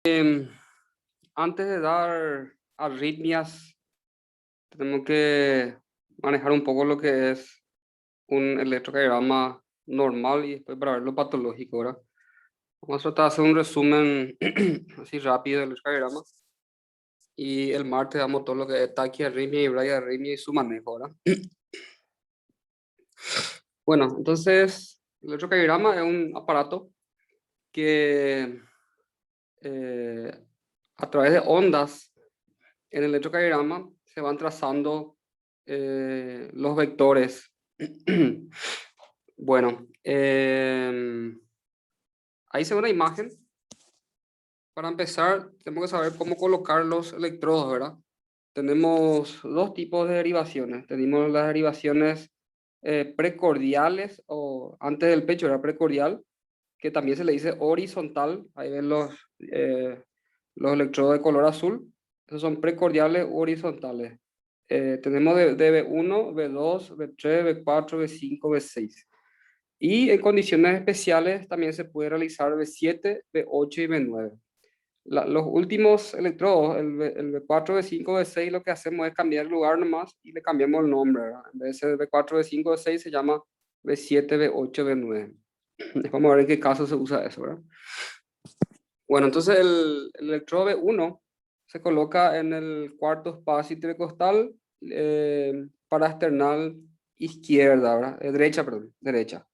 Antes de dar arritmias, tenemos que manejar un poco lo que es un electrocardiograma normal y después para ver lo patológico, ¿verdad? Vamos a tratar de hacer un resumen así rápido del electrocardiograma y el martes damos todo lo que es taquiarritmia y bradiarritmia y su manejo, ¿verdad? Bueno, entonces el electrocardiograma es un aparato que a través de ondas en el electrocardiograma se van trazando los vectores. Bueno, ahí se ve una imagen. Para empezar, tenemos que saber cómo colocar los electrodos, ¿verdad? Tenemos dos tipos de derivaciones. Tenemos las derivaciones precordiales o antes del pecho era precordial, que también se le dice horizontal. Ahí ven los electrodos de color azul. Esos son precordiales horizontales. Tenemos de B1, B2, B3, B4, B5, B6. Y en condiciones especiales también se puede realizar B7, B8 y B9. Los últimos electrodos, el B4, B5, B6, lo que hacemos es cambiar el lugar nomás y le cambiamos el nombre, ¿verdad? En vez de ser B4, B5, B6 se llama B7, B8, B9. Vamos a ver en qué caso se usa eso, ¿verdad? Bueno, entonces el electrodo B1 se coloca en el cuarto espacio intercostal parasternal izquierda, ¿verdad? Derecha, perdón, derecha.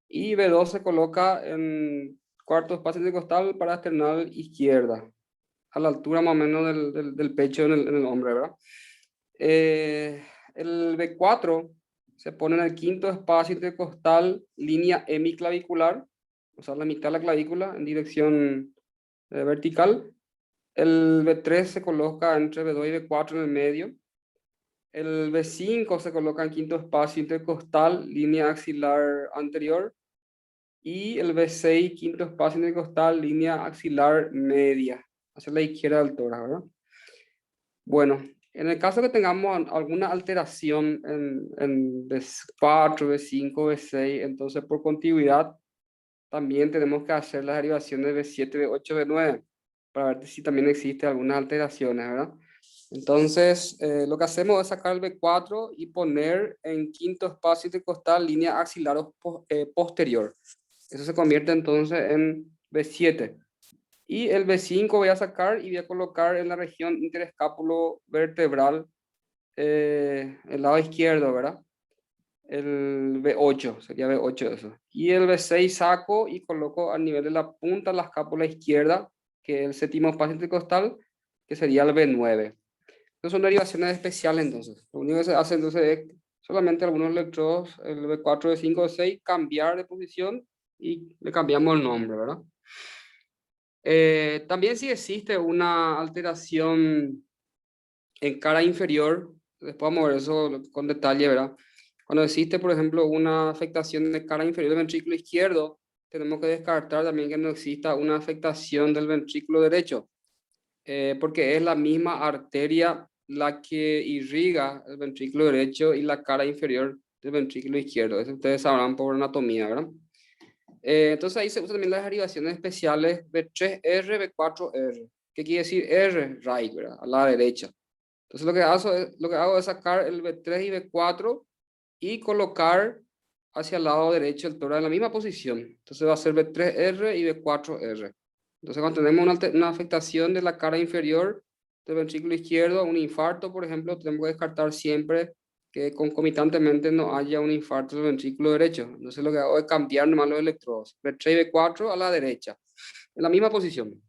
Y B2 se coloca en cuarto espacio intercostal parasternal izquierda, a la altura más o menos del pecho en el hombre, ¿verdad? El B4 se pone en el quinto espacio intercostal, línea hemiclavicular, o sea, la mitad de la clavícula en dirección vertical. El B3 se coloca entre B2 y B4 en el medio. El B5 se coloca en quinto espacio intercostal, línea axilar anterior. Y el B6, quinto espacio intercostal, línea axilar media, hacia la izquierda del tórax, ¿verdad? Bueno, en el caso que tengamos alguna alteración en B4, B5, B6, entonces por contigüidad también tenemos que hacer las derivaciones B7, B8, B9 para ver si también existe algunas alteraciones, ¿verdad? Entonces, lo que hacemos es sacar el B4 y poner en quinto espacio intercostal línea axilar posterior. Eso se convierte entonces en B7. Y el B5 voy a sacar y voy a colocar en la región interescápulo vertebral, el lado izquierdo, ¿verdad? El B8, sería B8 eso. Y el B6 saco y coloco a nivel de la punta de la escápula izquierda, que es el séptimo espacio intercostal, que sería el B9. Estas son derivaciones especiales entonces. Lo único que se hace entonces es solamente algunos electrodos, el B4, B5, B6, cambiar de posición y le cambiamos el nombre, ¿verdad? También si existe una alteración en cara inferior, después vamos a ver eso con detalle, ¿verdad? Cuando existe, por ejemplo, una afectación de cara inferior del ventrículo izquierdo, tenemos que descartar también que no exista una afectación del ventrículo derecho, porque es la misma arteria la que irriga el ventrículo derecho y la cara inferior del ventrículo izquierdo. Eso ustedes sabrán por anatomía, ¿verdad? Entonces ahí se usan también las derivaciones especiales B3R, B4R. ¿Qué quiere decir R? Right, ¿verdad? A la derecha. Entonces lo que hago es sacar el B3 y B4 y colocar hacia el lado derecho el tórax en la misma posición. Entonces va a ser B3R y B4R. Entonces cuando tenemos una afectación de la cara inferior del ventrículo izquierdo, un infarto, por ejemplo, tenemos que descartar siempre que concomitantemente no haya un infarto del ventrículo derecho. Entonces lo que hago es cambiar nomás los electrodos. B3 y B4 a la derecha, en la misma posición.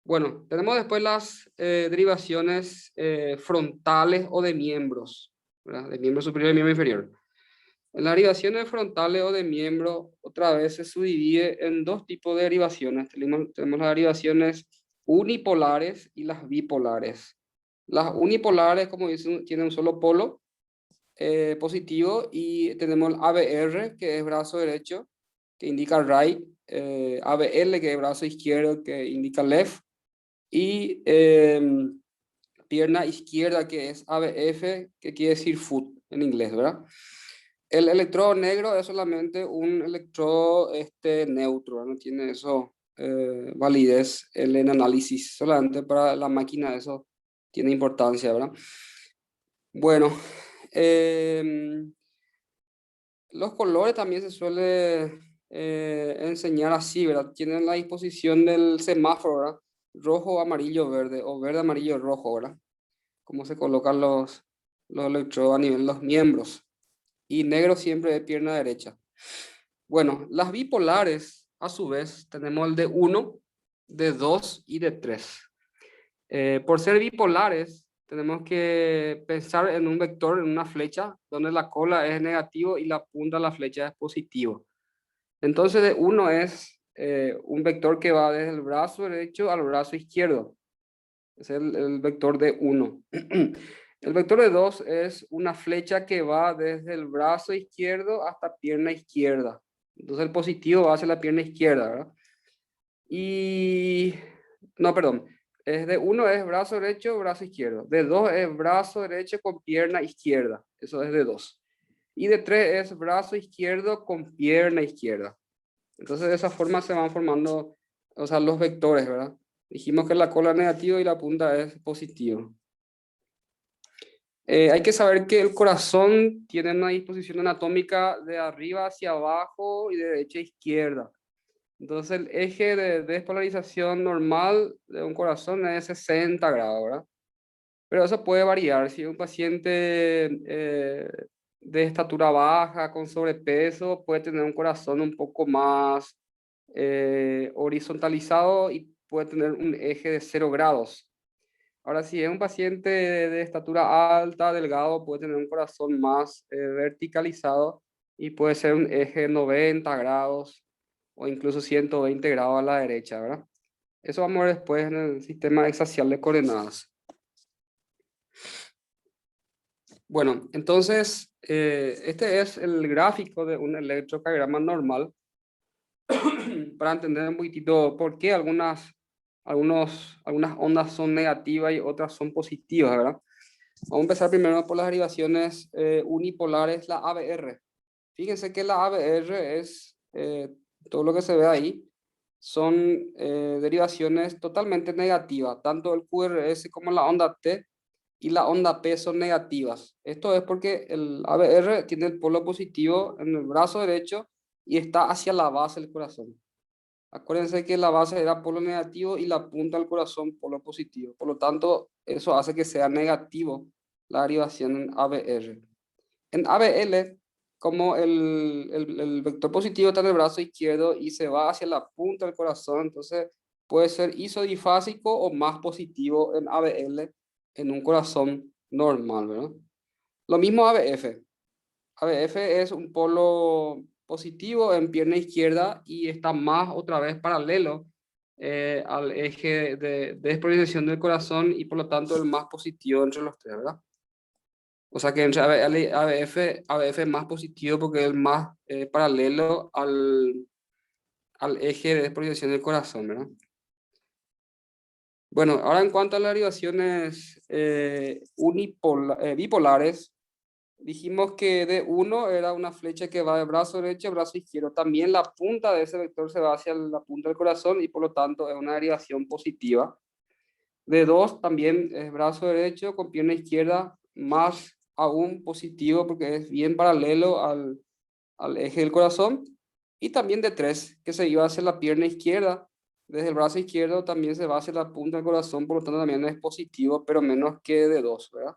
Bueno, tenemos después las derivaciones frontales o de miembros, ¿verdad? De miembro superior y miembro inferior. En las derivaciones frontales o de miembro, otra vez se subdivide en dos tipos de derivaciones. Tenemos las derivaciones unipolares y las bipolares. Las unipolares, como dicen, tienen un solo polo positivo, y tenemos el ABR, que es brazo derecho, que indica right, ABL, que es brazo izquierdo, que indica left, y pierna izquierda, que es ABF, que quiere decir foot en inglés, ¿verdad? El electrodo negro es solamente un electrodo neutro, no tiene eso, validez el análisis. Solamente para la máquina eso tiene importancia, ¿verdad? Bueno, em, los colores también se suele enseñar así, ¿verdad? Tienen la disposición del semáforo, ¿verdad? Rojo, amarillo, verde, o verde, amarillo, rojo, ¿verdad? Cómo se colocan los electrodos a nivel de los miembros. Y negro siempre de pierna derecha. Bueno, las bipolares, a su vez, tenemos el de uno, de 2 y de 3. Por ser bipolares, tenemos que pensar en un vector, en una flecha, donde la cola es negativo y la punta de la flecha es positivo. Entonces, de uno es un vector que va desde el brazo derecho al brazo izquierdo. Es el vector de uno. El vector de 2 es una flecha que va desde el brazo izquierdo hasta pierna izquierda. Entonces el positivo va hacia la pierna izquierda, ¿verdad? Y... No, perdón. Es de uno es brazo derecho, brazo izquierdo. De 2 es brazo derecho con pierna izquierda. Eso es de 2. Y de 3 es brazo izquierdo con pierna izquierda. Entonces de esa forma se van formando, o sea, los vectores, ¿verdad? Dijimos que la cola es negativa y la punta es positiva. Hay que saber que el corazón tiene una disposición anatómica de arriba hacia abajo y de derecha a izquierda. Entonces el eje de despolarización normal de un corazón es 60 grados, ¿verdad? Pero eso puede variar. Si un paciente de estatura baja, con sobrepeso, puede tener un corazón un poco más horizontalizado y puede tener un eje de 0 grados. Ahora, si es un paciente de estatura alta, delgado, puede tener un corazón más verticalizado y puede ser un eje 90 grados o incluso 120 grados a la derecha, ¿verdad? Eso vamos a ver después en el sistema exaxial de coordenadas. Bueno, entonces, este es el gráfico de un electrocardiograma normal para entender un poquitito por qué algunas ondas son negativas y otras son positivas, ¿verdad? Vamos a empezar primero por las derivaciones unipolares, la ABR. Fíjense que la ABR es, todo lo que se ve ahí, son derivaciones totalmente negativas. Tanto el QRS como la onda T y la onda P son negativas. Esto es porque el ABR tiene el polo positivo en el brazo derecho y está hacia la base del corazón. Acuérdense que la base era polo negativo y la punta del corazón polo positivo. Por lo tanto, eso hace que sea negativo la derivación en ABR. En ABL, como el vector positivo está en el brazo izquierdo y se va hacia la punta del corazón, entonces puede ser isodifásico o más positivo en ABL en un corazón normal, ¿verdad? Lo mismo ABF. ABF es un polo positivo en pierna izquierda y está más otra vez paralelo al eje de despolarización del corazón y por lo tanto el más positivo entre los tres, ¿verdad? O sea que entre ABF es más positivo porque es el más paralelo al eje de despolarización del corazón, ¿verdad? Bueno, ahora en cuanto a las derivaciones bipolares, dijimos que de uno era una flecha que va de brazo derecho a brazo izquierdo. También la punta de ese vector se va hacia la punta del corazón y por lo tanto es una derivación positiva. De 2 también es brazo derecho con pierna izquierda, más aún positivo porque es bien paralelo al eje del corazón. Y también de 3 que se iba hacia la pierna izquierda. Desde el brazo izquierdo también se va hacia la punta del corazón, por lo tanto también es positivo, pero menos que de 2, ¿verdad?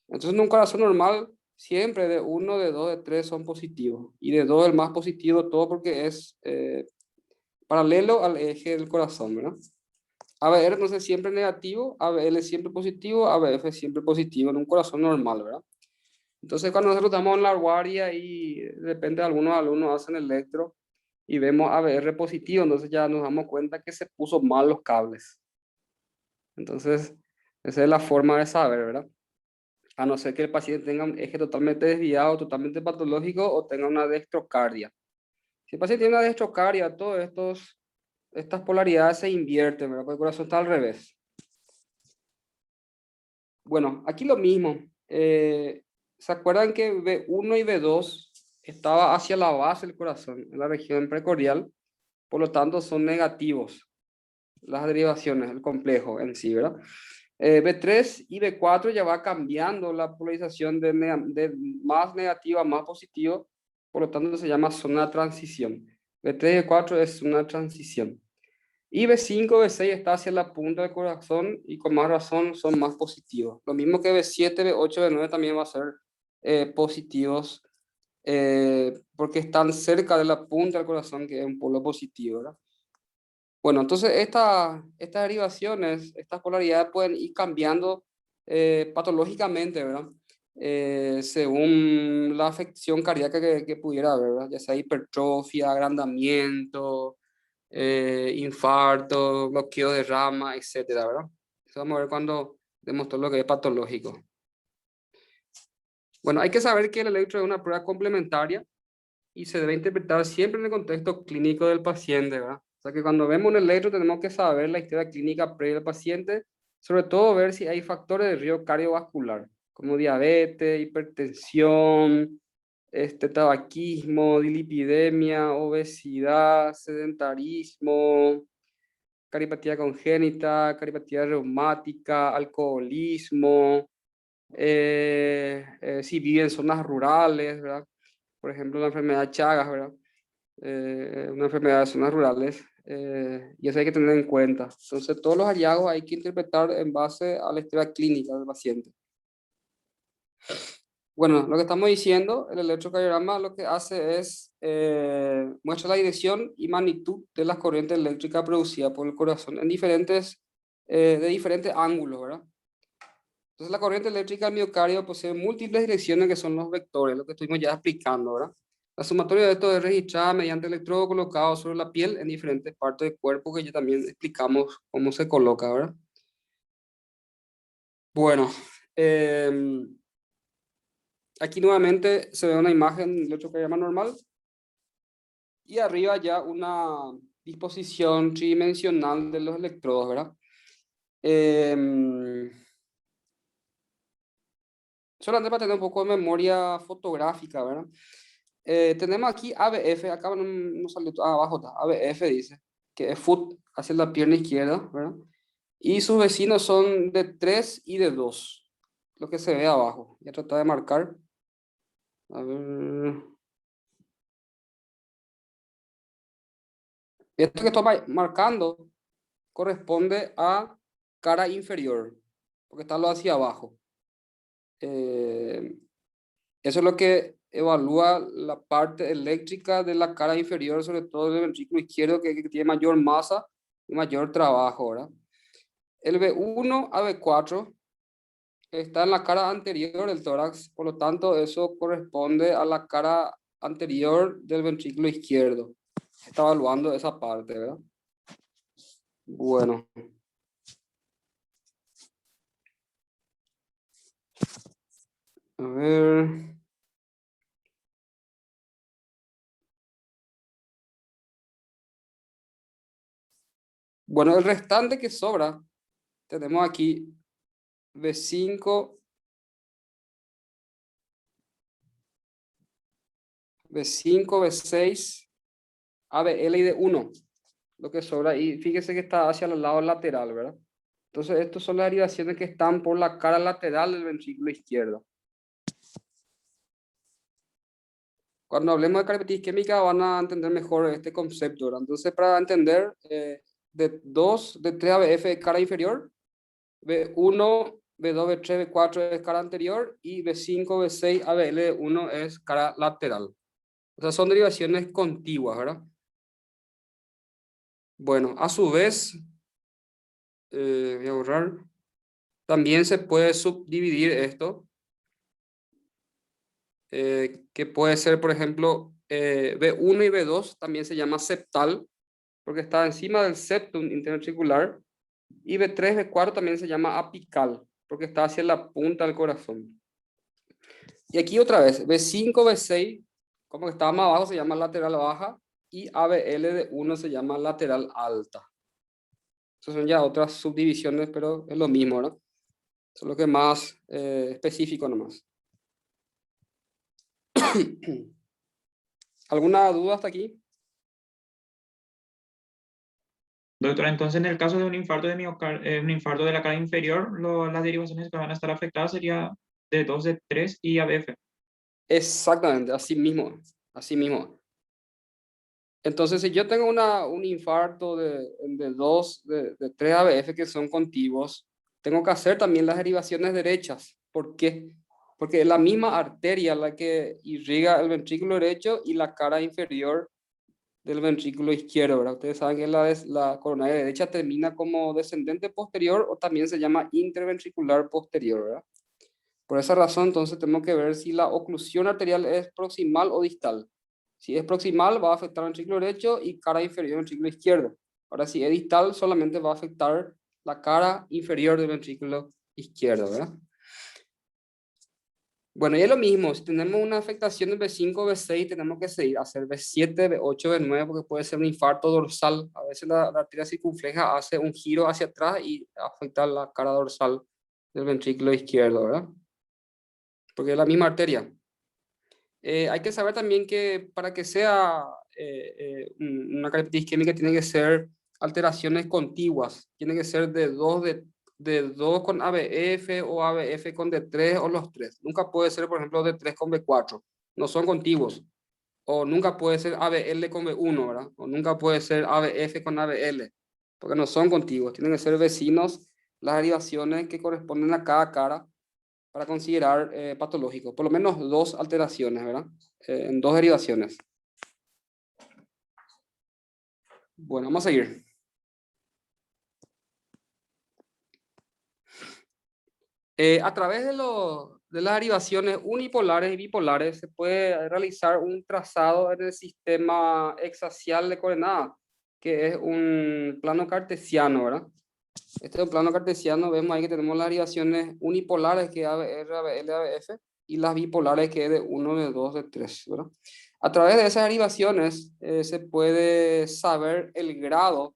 Entonces en un corazón normal, siempre de 1, de 2, de 3 son positivos. Y de 2 el más positivo, todo porque es paralelo al eje del corazón, ¿verdad? ABR entonces siempre negativo, ABL siempre positivo, ABF siempre positivo en un corazón normal, ¿verdad? Entonces cuando nosotros estamos en la guardia y de repente algunos alumnos hacen electro y vemos ABR positivo, entonces ya nos damos cuenta que se puso mal los cables. Entonces esa es la forma de saber, ¿verdad? A no ser que el paciente tenga un eje totalmente desviado, totalmente patológico o tenga una dextrocardia. Si el paciente tiene una dextrocardia, estas polaridades se invierten, ¿verdad? Porque el corazón está al revés. Bueno, aquí lo mismo. ¿Se acuerdan que V1 y V2 estaba hacia la base del corazón, en la región precordial? por lo tanto son negativos las derivaciones, el complejo en sí, ¿verdad? B3 y B4 ya va cambiando la polarización de más negativa a más positivo, por lo tanto se llama zona de transición. B3 y B4 es una transición. Y B5, B6 está hacia la punta del corazón y con más razón son más positivos. Lo mismo que B7, B8, B9 también va a ser positivos porque están cerca de la punta del corazón, que es un polo positivo, ¿verdad? Bueno, entonces estas derivaciones, estas polaridades pueden ir cambiando patológicamente, ¿verdad? Según la afección cardíaca que pudiera haber, ¿verdad? Ya sea hipertrofia, agrandamiento, infarto, bloqueo de rama, etcétera, ¿verdad? Eso vamos a ver cuando demostró lo que es patológico. Bueno, hay que saber que el electro es una prueba complementaria y se debe interpretar siempre en el contexto clínico del paciente, ¿verdad? O sea que cuando vemos un electro tenemos que saber la historia clínica previa del paciente, sobre todo ver si hay factores de riesgo cardiovascular, como diabetes, hipertensión, tabaquismo, dilipidemia, obesidad, sedentarismo, cardiopatía congénita, cardiopatía reumática, alcoholismo, si vive en zonas rurales, ¿verdad? Por ejemplo, la enfermedad de Chagas, ¿verdad? Una enfermedad de zonas rurales, y eso hay que tener en cuenta. Entonces, todos los hallazgos hay que interpretar en base a la historia clínica del paciente. Bueno, lo que estamos diciendo, el electrocardiograma lo que hace es muestra la dirección y magnitud de las corrientes eléctricas producidas por el corazón en de diferentes ángulos, ¿verdad? Entonces, la corriente eléctrica del miocardio posee múltiples direcciones que son los vectores, lo que estuvimos ya explicando, ¿verdad? La sumatoria de esto es registrada mediante electrodo colocado sobre la piel en diferentes partes del cuerpo, que ya también explicamos cómo se coloca, ¿verdad? Bueno, aquí nuevamente se ve una imagen del electrocardiograma normal y arriba ya una disposición tridimensional de los electrodos, ¿verdad? Solamente para tener un poco de memoria fotográfica, ¿verdad? Tenemos aquí ABF, acá no salió, abajo está, ABF dice, que es foot hacia la pierna izquierda, ¿verdad? Y sus vecinos son de 3 y de 2, lo que se ve abajo. Voy a tratar de marcar. A ver. Esto que estoy marcando corresponde a cara inferior, porque está lo hacia abajo. Eso es lo que evalúa la parte eléctrica de la cara inferior, sobre todo del ventrículo izquierdo, que tiene mayor masa y mayor trabajo, ¿verdad? El B1 a B4 está en la cara anterior del tórax, por lo tanto, eso corresponde a la cara anterior del ventrículo izquierdo. Está evaluando esa parte, ¿verdad? Bueno. A ver. Bueno, el restante que sobra, tenemos aquí B5, B5, B6, ABL y D1. Lo que sobra, y fíjese que está hacia el lado lateral, ¿verdad? Entonces, estas son las derivaciones que están por la cara lateral del ventrículo izquierdo. Cuando hablemos de cardiopatía isquémica van a entender mejor este concepto, ¿verdad? Entonces, para entender, de 3 a BF es cara inferior, B1, B2, B3, B4 es cara anterior y B5, B6, ABL1 es cara lateral. O sea, son derivaciones contiguas, ¿verdad? Bueno, a su vez, voy a borrar, también se puede subdividir esto, que puede ser, por ejemplo, B1 y B2 también se llama septal, porque está encima del septum interventricular, y B3, B4 también se llama apical, porque está hacia la punta del corazón. Y aquí otra vez, B5, B6, como que estaba más abajo, se llama lateral baja, y ABL de 1 se llama lateral alta. Esas son ya otras subdivisiones, pero es lo mismo, ¿verdad? Eso es lo que es más específico nomás. ¿Alguna duda hasta aquí? Doctor, entonces en el caso de un infarto de un infarto de la cara inferior, las derivaciones que van a estar afectadas sería de 2 de 3 y ABF. Exactamente, así mismo, así mismo. Entonces, si yo tengo un infarto de 3 ABF que son contiguos, tengo que hacer también las derivaciones derechas. ¿Por qué? Porque es la misma arteria la que irriga el ventrículo derecho y la cara inferior del ventrículo izquierdo, ¿verdad? Ustedes saben que la coronaria derecha termina como descendente posterior o también se llama interventricular posterior, ¿verdad? Por esa razón, entonces tenemos que ver si la oclusión arterial es proximal o distal. Si es proximal, va a afectar el ventrículo derecho y cara inferior del ventrículo izquierdo. Ahora, si es distal, solamente va a afectar la cara inferior del ventrículo izquierdo, ¿verdad? Bueno, y es lo mismo, si tenemos una afectación de B5 o B6, tenemos que seguir a hacer B7, B8, B9, porque puede ser un infarto dorsal. A veces la arteria circunfleja hace un giro hacia atrás y afecta la cara dorsal del ventrículo izquierdo, ¿verdad? Porque es la misma arteria. Hay que saber también que para que sea una característica isquémica tiene que ser alteraciones contiguas, tiene que ser de 2 con ABF o ABF con D3 o los tres. Nunca puede ser, por ejemplo, D3 con B4, no son contiguos. O nunca puede ser ABL con B1, ¿verdad? O nunca puede ser ABF con ABL, porque no son contiguos, tienen que ser vecinos las derivaciones que corresponden a cada cara para considerar patológico. Por lo menos dos alteraciones, ¿verdad? En dos derivaciones. Bueno, vamos a seguir. A través de las derivaciones unipolares y bipolares se puede realizar un trazado en el sistema hexaxial de coordenadas, que es un plano cartesiano, ¿verdad? Este es un plano cartesiano, vemos ahí que tenemos las derivaciones unipolares, que es ABR, ABL, ABF, y las bipolares, que es de 1, de 2, de 3, ¿verdad? A través de esas derivaciones se puede saber el grado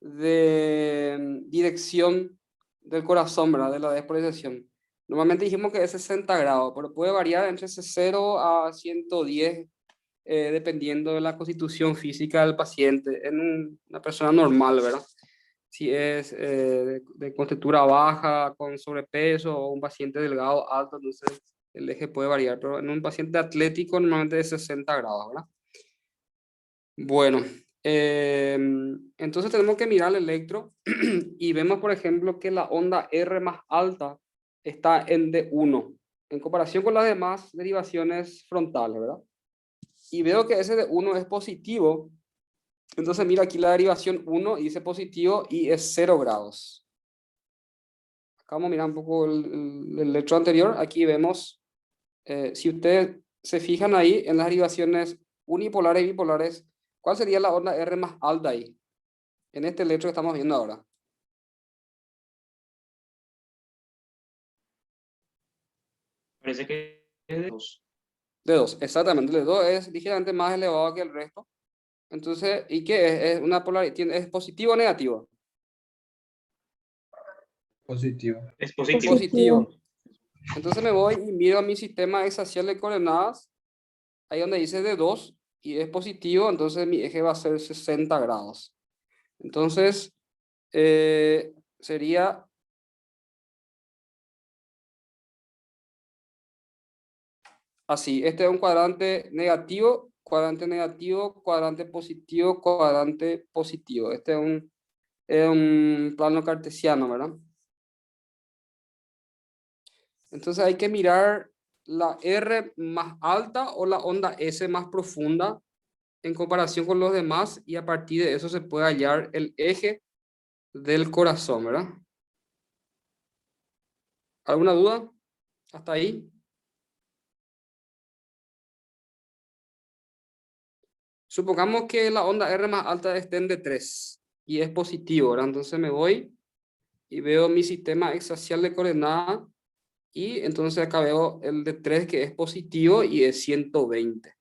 de dirección del corazón, ¿verdad? De la despolarización. Normalmente dijimos que es 60 grados, pero puede variar entre 0 a 110, dependiendo de la constitución física del paciente, en una persona normal, ¿verdad? Si es de contextura baja, con sobrepeso, o un paciente delgado, alto, entonces el eje puede variar, pero en un paciente atlético normalmente es 60 grados, ¿verdad? Bueno, entonces tenemos que mirar el electro y vemos, por ejemplo, que la onda R más alta está en D1 en comparación con las demás derivaciones frontales, ¿verdad? Y veo que ese D1 es positivo, entonces mira aquí la derivación 1 y dice positivo y es 0 grados. Acá vamos a mirar un poco el electro anterior, aquí vemos, si ustedes se fijan ahí en las derivaciones unipolares y bipolares, ¿cuál sería la onda R más alta ahí? En este electro que estamos viendo ahora. Parece que es de 2. De 2, exactamente. El de 2 es ligeramente más elevado que el resto. Entonces, ¿y qué es? Es una polaridad, ¿es positivo o negativo? Positivo. Es Es positivo. positivo. Entonces me voy y miro a mi sistema hexaxial de coordenadas, ahí donde dice de 2 y es positivo, entonces mi eje va a ser 60 grados. Entonces, sería así. Este es un cuadrante negativo, cuadrante positivo, cuadrante positivo. Este es un plano cartesiano, ¿verdad? Entonces hay que mirar la R más alta o la onda S más profunda en comparación con los demás y a partir de eso se puede hallar el eje del corazón, ¿verdad? ¿Alguna duda? ¿Hasta ahí? Supongamos que la onda R más alta esté en D3 y es positivo, ¿verdad? Entonces me voy y veo mi sistema hexaxial de coordenadas y entonces acá veo el D3 que es positivo y es 120.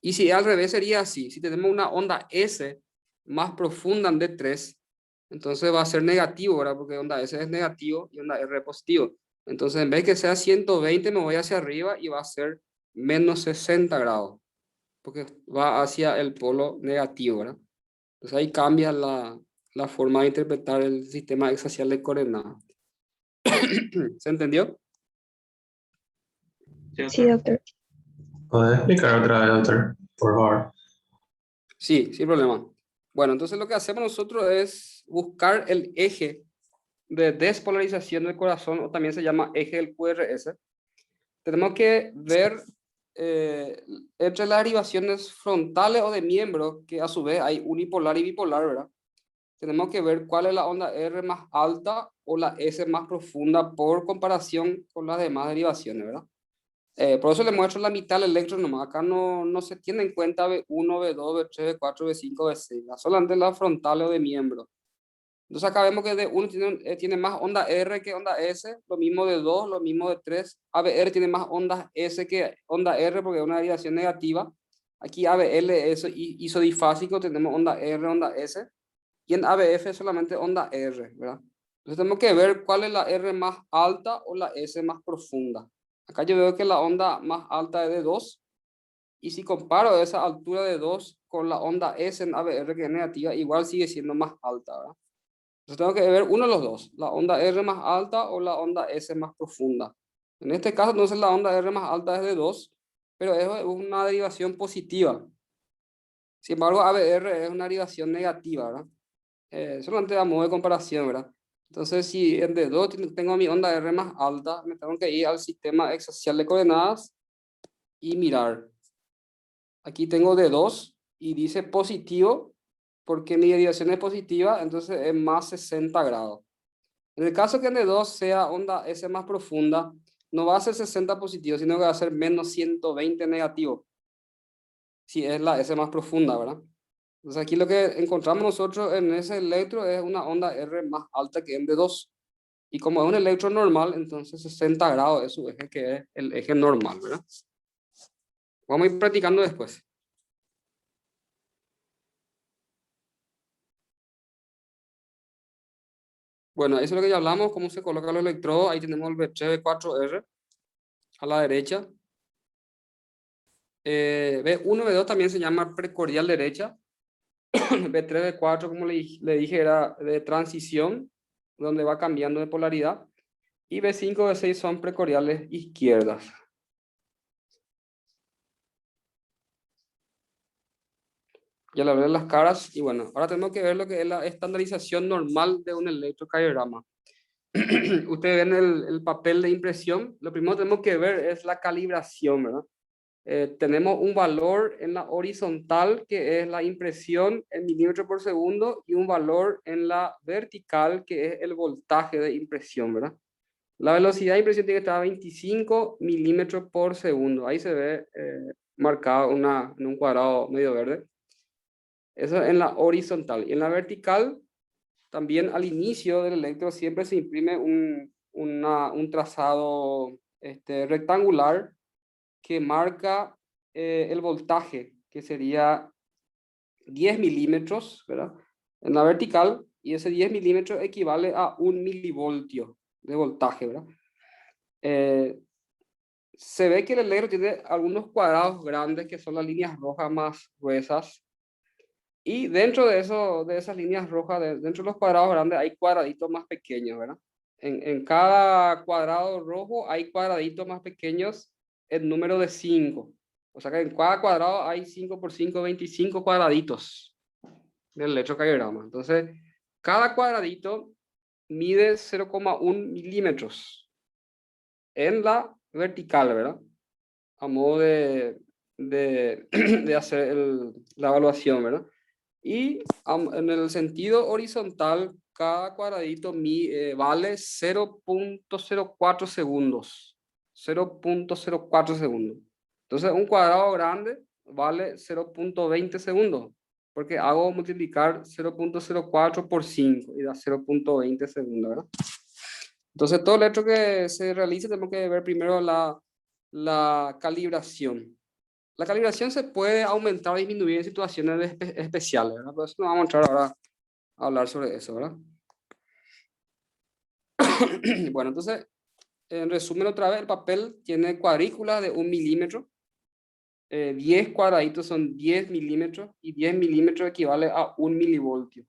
Y si al revés sería así, si tenemos una onda S más profunda en D3, entonces va a ser negativo, ¿verdad? Porque onda S es negativo y onda R es positivo. Entonces en vez que sea 120 me voy hacia arriba y va a ser menos 60 grados, porque va hacia el polo negativo, ¿verdad? Entonces ahí cambia la forma de interpretar el sistema exaxial de coordenadas. ¿Se entendió? Sí, Sí, doctor. doctor. ¿Puedes explicar otra vez, doctor? Por favor. Sí, sin problema. Bueno, entonces lo que hacemos nosotros es buscar el eje de despolarización del corazón, o también se llama eje del QRS. Tenemos que ver entre las derivaciones frontales o de miembros, que a su vez hay unipolar y bipolar, ¿verdad? Tenemos que ver cuál es la onda R más alta o la S más profunda por comparación con las demás derivaciones, ¿verdad? Por eso le muestro la mitad del electron nomás. Acá no se tiene en cuenta B1, B2, B3, B4, B5, B6. Solamente la frontal o de miembro. Entonces acá vemos que D1 tiene más onda R que onda S. Lo mismo de 2, lo mismo de 3. ABR tiene más ondas S que onda R porque es una derivación negativa. Aquí ABL es isodifásico, tenemos onda R, onda S. Y en ABF solamente onda R, ¿verdad? Entonces tenemos que ver cuál es la R más alta o la S más profunda. Acá yo veo que la onda más alta es de 2. Y si comparo esa altura de 2 con la onda S en ABR que es negativa, igual sigue siendo más alta, ¿verdad? Entonces tengo que ver uno de los dos, la onda R más alta o la onda S más profunda. En este caso, entonces la onda R más alta es de 2, pero es una derivación positiva. Sin embargo, ABR es una derivación negativa, ¿verdad? Solamente a modo de comparación, ¿verdad? Entonces, si en D2 tengo mi onda R más alta, me tengo que ir al sistema exaxial de coordenadas y mirar. Aquí tengo D2 y dice positivo, porque mi derivación es positiva, entonces es más 60 grados. En el caso que en D2 sea onda S más profunda, no va a ser 60 positivo, sino que va a ser menos 120 negativo, si es la S más profunda, ¿verdad? Entonces aquí lo que encontramos nosotros en ese electro es una onda R más alta que en D2. Y como es un electro normal, entonces 60 grados es su eje, que es el eje normal, ¿verdad? Vamos a ir practicando después. Bueno, eso es lo que ya hablamos, cómo se colocan los electrodos. Ahí tenemos el B3, B4R a la derecha. B1, B2 también se llama precordial derecha. B3, B4, como le dije, era de transición, donde va cambiando de polaridad. Y B5, B6 son precordiales izquierdas. Ya le hablé de las caras y bueno, ahora tenemos que ver lo que es la estandarización normal de un electrocardiograma. Ustedes ven el papel de impresión. Lo primero que tenemos que ver es la calibración, ¿verdad? Tenemos un valor en la horizontal que es la impresión en milímetros por segundo y un valor en la vertical que es el voltaje de impresión, ¿verdad? La velocidad de impresión tiene que estar a 25 milímetros por segundo. Ahí se ve marcado en un cuadrado medio verde. Eso en la horizontal. Y en la vertical, también al inicio del electro siempre se imprime un trazado rectangular que marca el voltaje, que sería 10 milímetros, ¿verdad? En la vertical, y ese 10 milímetros equivale a 1 milivoltio de voltaje, ¿verdad? Se ve que el electro tiene algunos cuadrados grandes que son las líneas rojas más gruesas. Y dentro de eso, de esas líneas rojas, dentro de los cuadrados grandes, hay cuadraditos más pequeños, ¿verdad? En cada cuadrado rojo hay cuadraditos más pequeños en número de 5. O sea que en cada cuadrado hay 5 por 5, 25 cuadraditos del electrocardiograma. Entonces, cada cuadradito mide 0,1 milímetros en la vertical, ¿verdad? A modo de hacer la evaluación, ¿verdad? Y en el sentido horizontal, cada cuadradito vale 0,04 segundos. 0,04 segundos. Entonces, un cuadrado grande vale 0,20 segundos. Porque hago multiplicar 0,04 por 5 y da 0,20 segundos, ¿verdad? Entonces, todo el hecho que se realice, tenemos que ver primero la calibración. La calibración se puede aumentar o disminuir en situaciones especiales, ¿verdad? Por eso nos vamos a entrar ahora a hablar sobre eso, ¿verdad? Bueno, entonces, en resumen otra vez, el papel tiene cuadrículas de 1 milímetro 10 cuadraditos son 10 milímetros y 10 milímetros equivale a 1 milivoltio.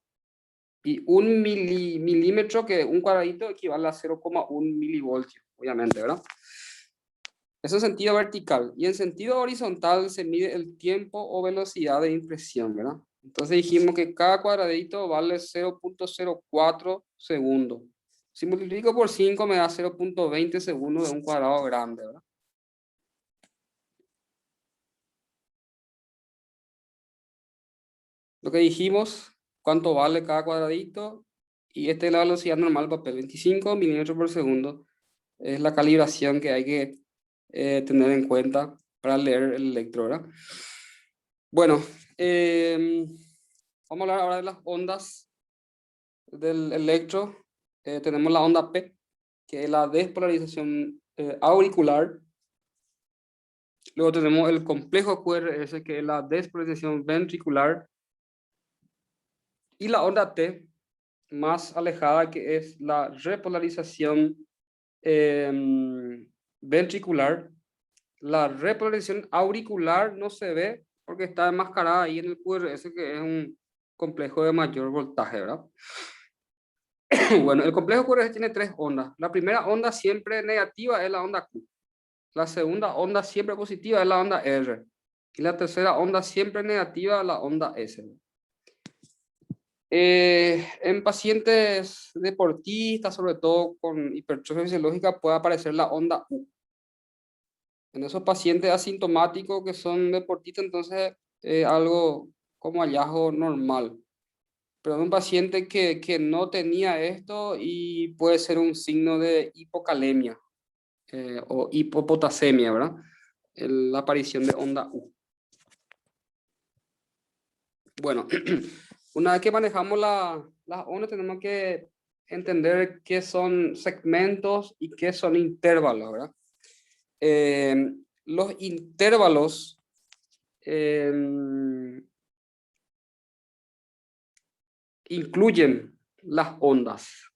Y un milímetro, que un cuadradito equivale a 0,1 milivoltio, obviamente, ¿verdad? Eso en sentido vertical. Y en sentido horizontal se mide el tiempo o velocidad de impresión, ¿verdad? Entonces dijimos que cada cuadradito vale 0,04 segundos. Si multiplico por 5 me da 0,20 segundos de un cuadrado grande, ¿verdad? Lo que dijimos, cuánto vale cada cuadradito, y esta es la velocidad normal del papel, 25 milímetros por segundo, es la calibración que hay que tener en cuenta para leer el electro, ¿verdad? Bueno, vamos a hablar ahora de las ondas del electro. Tenemos la onda P, que es la despolarización auricular. Luego tenemos el complejo QRS, que es la despolarización ventricular. Y la onda T, más alejada, que es la repolarización ventricular. La repolarización auricular no se ve porque está enmascarada ahí en el QRS, que es un complejo de mayor voltaje, ¿verdad? Bueno, el complejo QRS tiene 3 ondas. La primera onda siempre negativa es la onda Q. La segunda onda siempre positiva es la onda R. Y la tercera onda siempre negativa es la onda S. En pacientes deportistas, sobre todo con hipertrofia fisiológica, puede aparecer la onda U. En esos pacientes asintomáticos que son deportistas, entonces algo como hallazgo normal. Pero en un paciente que no tenía esto, y puede ser un signo de hipocalemia o hipopotasemia, ¿verdad? La aparición de onda U. Bueno, una vez que manejamos las ondas, tenemos que entender qué son segmentos y qué son intervalos, ¿verdad? Los intervalos incluyen las ondas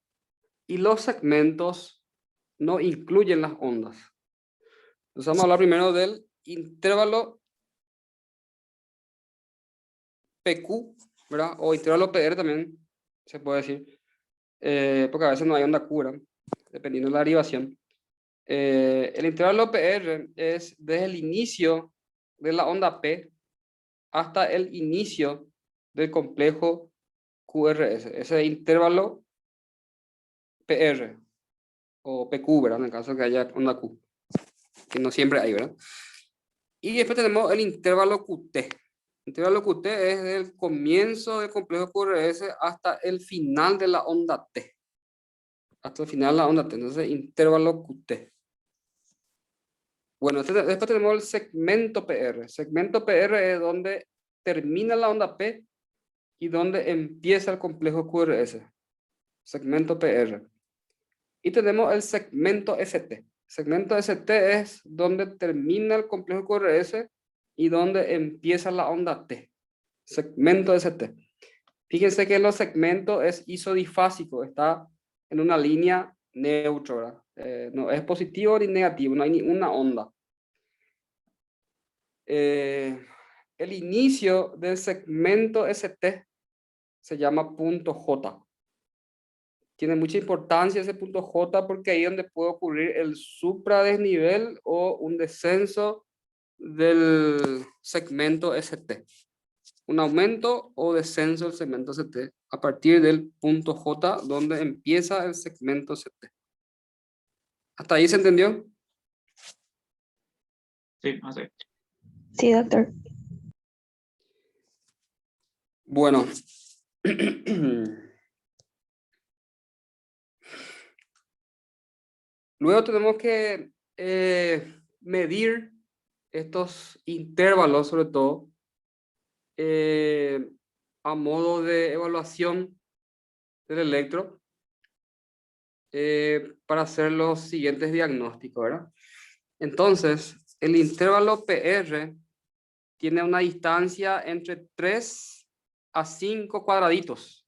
y los segmentos no incluyen las ondas. Entonces vamos a hablar primero del intervalo PQ, ¿verdad? O intervalo PR también se puede decir, porque a veces no hay onda Q, ¿verdad? Dependiendo de la derivación. El intervalo PR es desde el inicio de la onda P hasta el inicio del complejo QRS. Ese intervalo PR o PQ, ¿verdad? En el caso que haya onda Q, que no siempre hay, ¿verdad? Y después tenemos el intervalo QT. El intervalo QT es el comienzo del complejo QRS hasta el final de la onda T. Hasta el final de la onda T. Entonces, intervalo QT. Bueno, después tenemos el segmento PR. Segmento PR es donde termina la onda P y donde empieza el complejo QRS. Segmento PR. Y tenemos el segmento ST. Segmento ST es donde termina el complejo QRS y donde empieza la onda T. Segmento ST. Fíjense que los segmentos es isodifásico, está en una línea neutra, no es positivo ni negativo, no hay ni una onda. El inicio del segmento ST se llama punto J. Tiene mucha importancia ese punto J porque ahí es donde puede ocurrir el supradesnivel o un descenso del segmento ST. Un aumento o descenso del segmento ST a partir del punto J donde empieza el segmento ST. ¿Hasta ahí se entendió? Sí, así. Sí, doctor. Bueno. Luego tenemos que medir estos intervalos, sobre todo, a modo de evaluación del electro, para hacer los siguientes diagnósticos, ¿verdad? Entonces, el intervalo PR tiene una distancia entre 3 a 5 cuadraditos,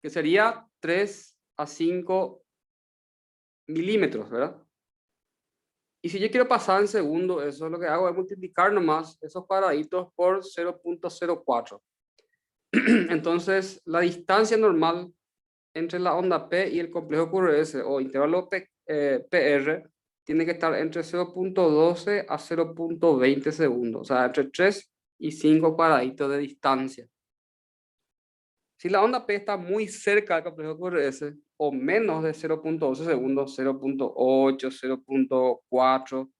que sería 3 a 5 milímetros, ¿verdad? Y si yo quiero pasar en segundo, eso lo que hago es multiplicar nomás esos cuadraditos por 0.04. Entonces, la distancia normal entre la onda P y el complejo QRS o intervalo PR tiene que estar entre 0.12 a 0.20 segundos, o sea, entre 3 y 5 cuadraditos de distancia. Si la onda P está muy cerca del complejo QRS o menos de 0.12 segundos, 0.8, 0.4,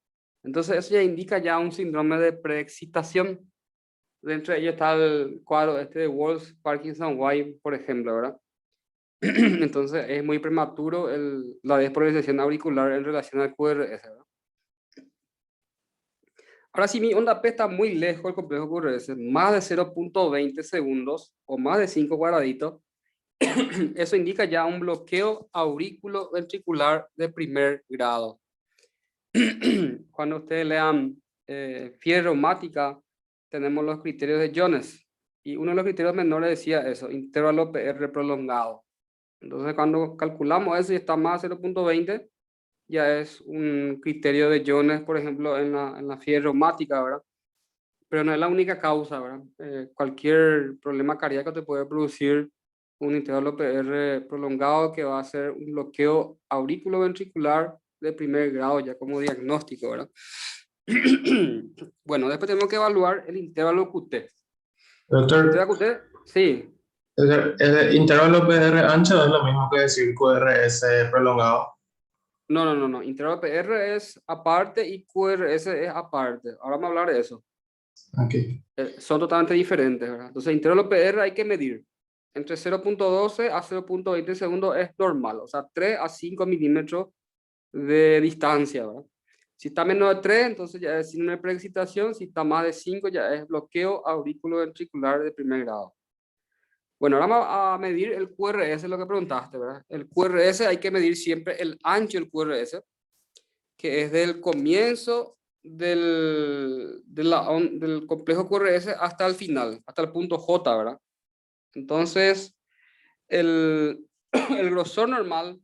entonces eso ya indica ya un síndrome de preexcitación. Dentro de ello está el cuadro este de Walsh, Parkinson, White, por ejemplo, ¿verdad? Entonces es muy prematuro la despolarización auricular en relación al QRS, ¿verdad? Ahora, si mi onda P está muy lejos del complejo QRS, más de 0.20 segundos o más de 5 cuadraditos, eso indica ya un bloqueo auriculoventricular de primer grado. Cuando ustedes lean fiebre reumática, tenemos los criterios de Jones. Y uno de los criterios menores decía eso, intervalo PR prolongado. Entonces, cuando calculamos eso y está más de 0.20, ya es un criterio de Jones, por ejemplo, en la fiebre reumática, ¿verdad? Pero no es la única causa, ¿verdad? Cualquier problema cardíaco te puede producir un intervalo PR prolongado que va a ser un bloqueo auriculoventricular de primer grado, ya como diagnóstico, ¿verdad? Bueno, después tenemos que evaluar el intervalo QT. Doctor, ¿Intervalo QT? Sí. el intervalo PR ancho es lo mismo que decir QRS prolongado. No. Intervalo PR es aparte y QRS es aparte. Ahora vamos a hablar de eso. Okay. Son totalmente diferentes, ¿verdad? Entonces, intervalo PR hay que medir. Entre 0.12 a 0.20 segundos es normal, o sea, 3 a 5 milímetros de distancia, ¿verdad? Si está menos de 3, entonces ya es síndrome de preexcitación. Si está más de 5, ya es bloqueo auriculoventricular de primer grado. Bueno, ahora vamos a medir el QRS, lo que preguntaste, ¿verdad? El QRS hay que medir siempre el ancho del QRS, que es del comienzo del complejo QRS hasta el final, hasta el punto J, ¿verdad? Entonces, el, el grosor normal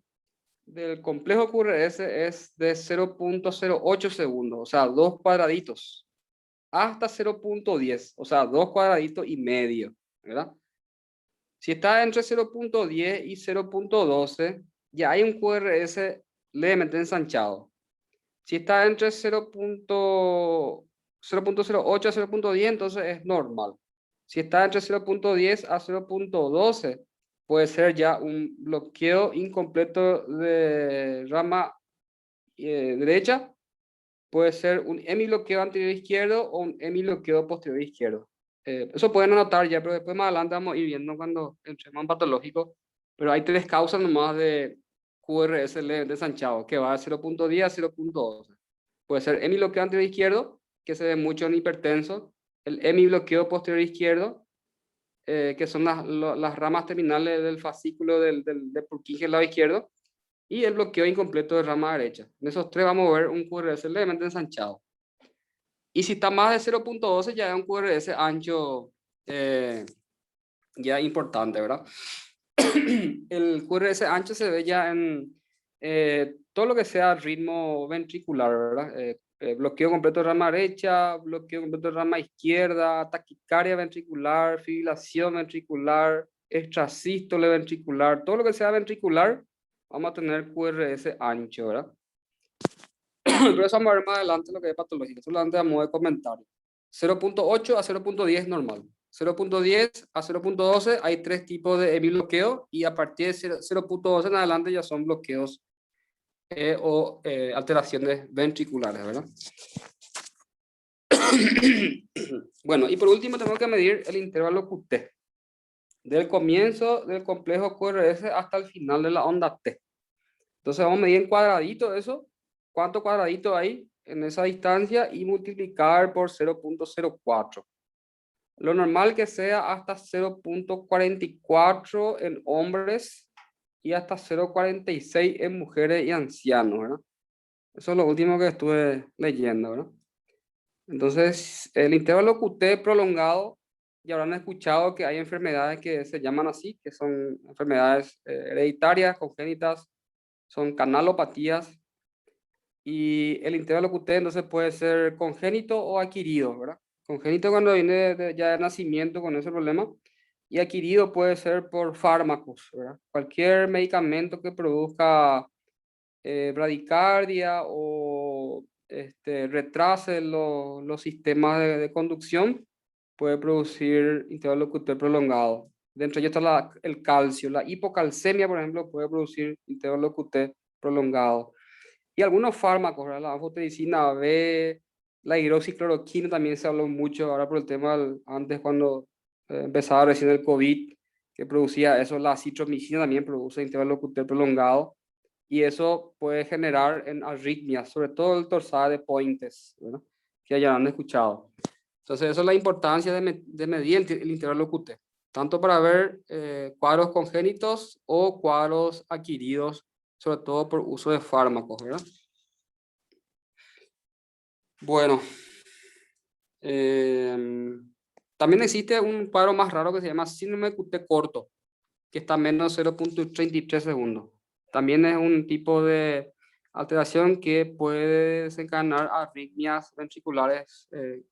del complejo QRS es de 0.08 segundos, o sea, 2 cuadraditos, hasta 0.10, o sea, 2 cuadraditos y medio, ¿verdad? Si está entre 0.10 y 0.12, ya hay un QRS levemente ensanchado. Si está entre 0.08 a 0.10, entonces es normal. Si está entre 0.10 a 0.12, puede ser ya un bloqueo incompleto de rama derecha. Puede ser un hemibloqueo anterior izquierdo o un hemibloqueo posterior izquierdo. Eso pueden anotar ya, pero después más adelante vamos a ir viendo cuando entremos en patológico. Pero hay 3 causas nomás de QRS desanchado, que va de 0.10 a 0.12. Puede ser hemibloqueo anterior izquierdo, que se ve mucho en hipertenso, el hemibloqueo posterior izquierdo, que son las ramas terminales del fascículo de Purkinje del lado izquierdo, y el bloqueo incompleto de rama derecha. En esos 3 vamos a ver un QRS levemente ensanchado. Y si está más de 0.12, ya es un QRS ancho ya importante, ¿verdad? El QRS ancho se ve ya en todo lo que sea ritmo ventricular, ¿verdad? Bloqueo completo de rama derecha, bloqueo completo de rama izquierda, taquicardia ventricular, fibrilación ventricular, extrasístole ventricular, todo lo que sea ventricular, vamos a tener QRS ancho, ¿verdad? Pero eso vamos a ver más adelante lo que es patológico, solamente a modo de comentario. 0.8 a 0.10 normal. 0.10 a 0.12 hay 3 tipos de hemibloqueo y a partir de 0.12 en adelante ya son bloqueos o alteraciones ventriculares, ¿verdad? Bueno, y por último tenemos que medir el intervalo QT, del comienzo del complejo QRS hasta el final de la onda T. Entonces vamos a medir en cuadradito eso, cuánto cuadradito hay en esa distancia y multiplicar por 0.04. Lo normal que sea hasta 0.44 en hombres y hasta 0.46 en mujeres y ancianos, ¿verdad? Eso es lo último que estuve leyendo, ¿verdad? Entonces, el intervalo QT prolongado, ya habrán escuchado que hay enfermedades que se llaman así, que son enfermedades hereditarias, congénitas, son canalopatías. Y el intervalo QT entonces puede ser congénito o adquirido, ¿verdad? Congénito cuando viene ya de nacimiento con ese problema, y adquirido puede ser por fármacos, ¿verdad? Cualquier medicamento que produzca bradicardia o retrase los sistemas de conducción, puede producir intervalo QT prolongado. Dentro de ellos está el calcio. La hipocalcemia, por ejemplo, puede producir intervalo QT prolongado. Y algunos fármacos, ¿verdad? La anfotericina B, la hidroxicloroquina también se habló mucho ahora por el tema antes cuando empezaba recién el COVID, que producía eso. La citromicina también produce intervalo QT prolongado, y eso puede generar en arritmias, sobre todo el torsade de Pointes, ¿verdad? Que ya han escuchado. Entonces, eso es la importancia de medir el intervalo QT, tanto para ver cuadros congénitos o cuadros adquiridos, sobre todo por uso de fármacos, ¿verdad? Bueno, también existe un cuadro más raro que se llama síndrome de QT corto, que está a menos 0.33 segundos. También es un tipo de alteración que puede desencadenar arritmias ventriculares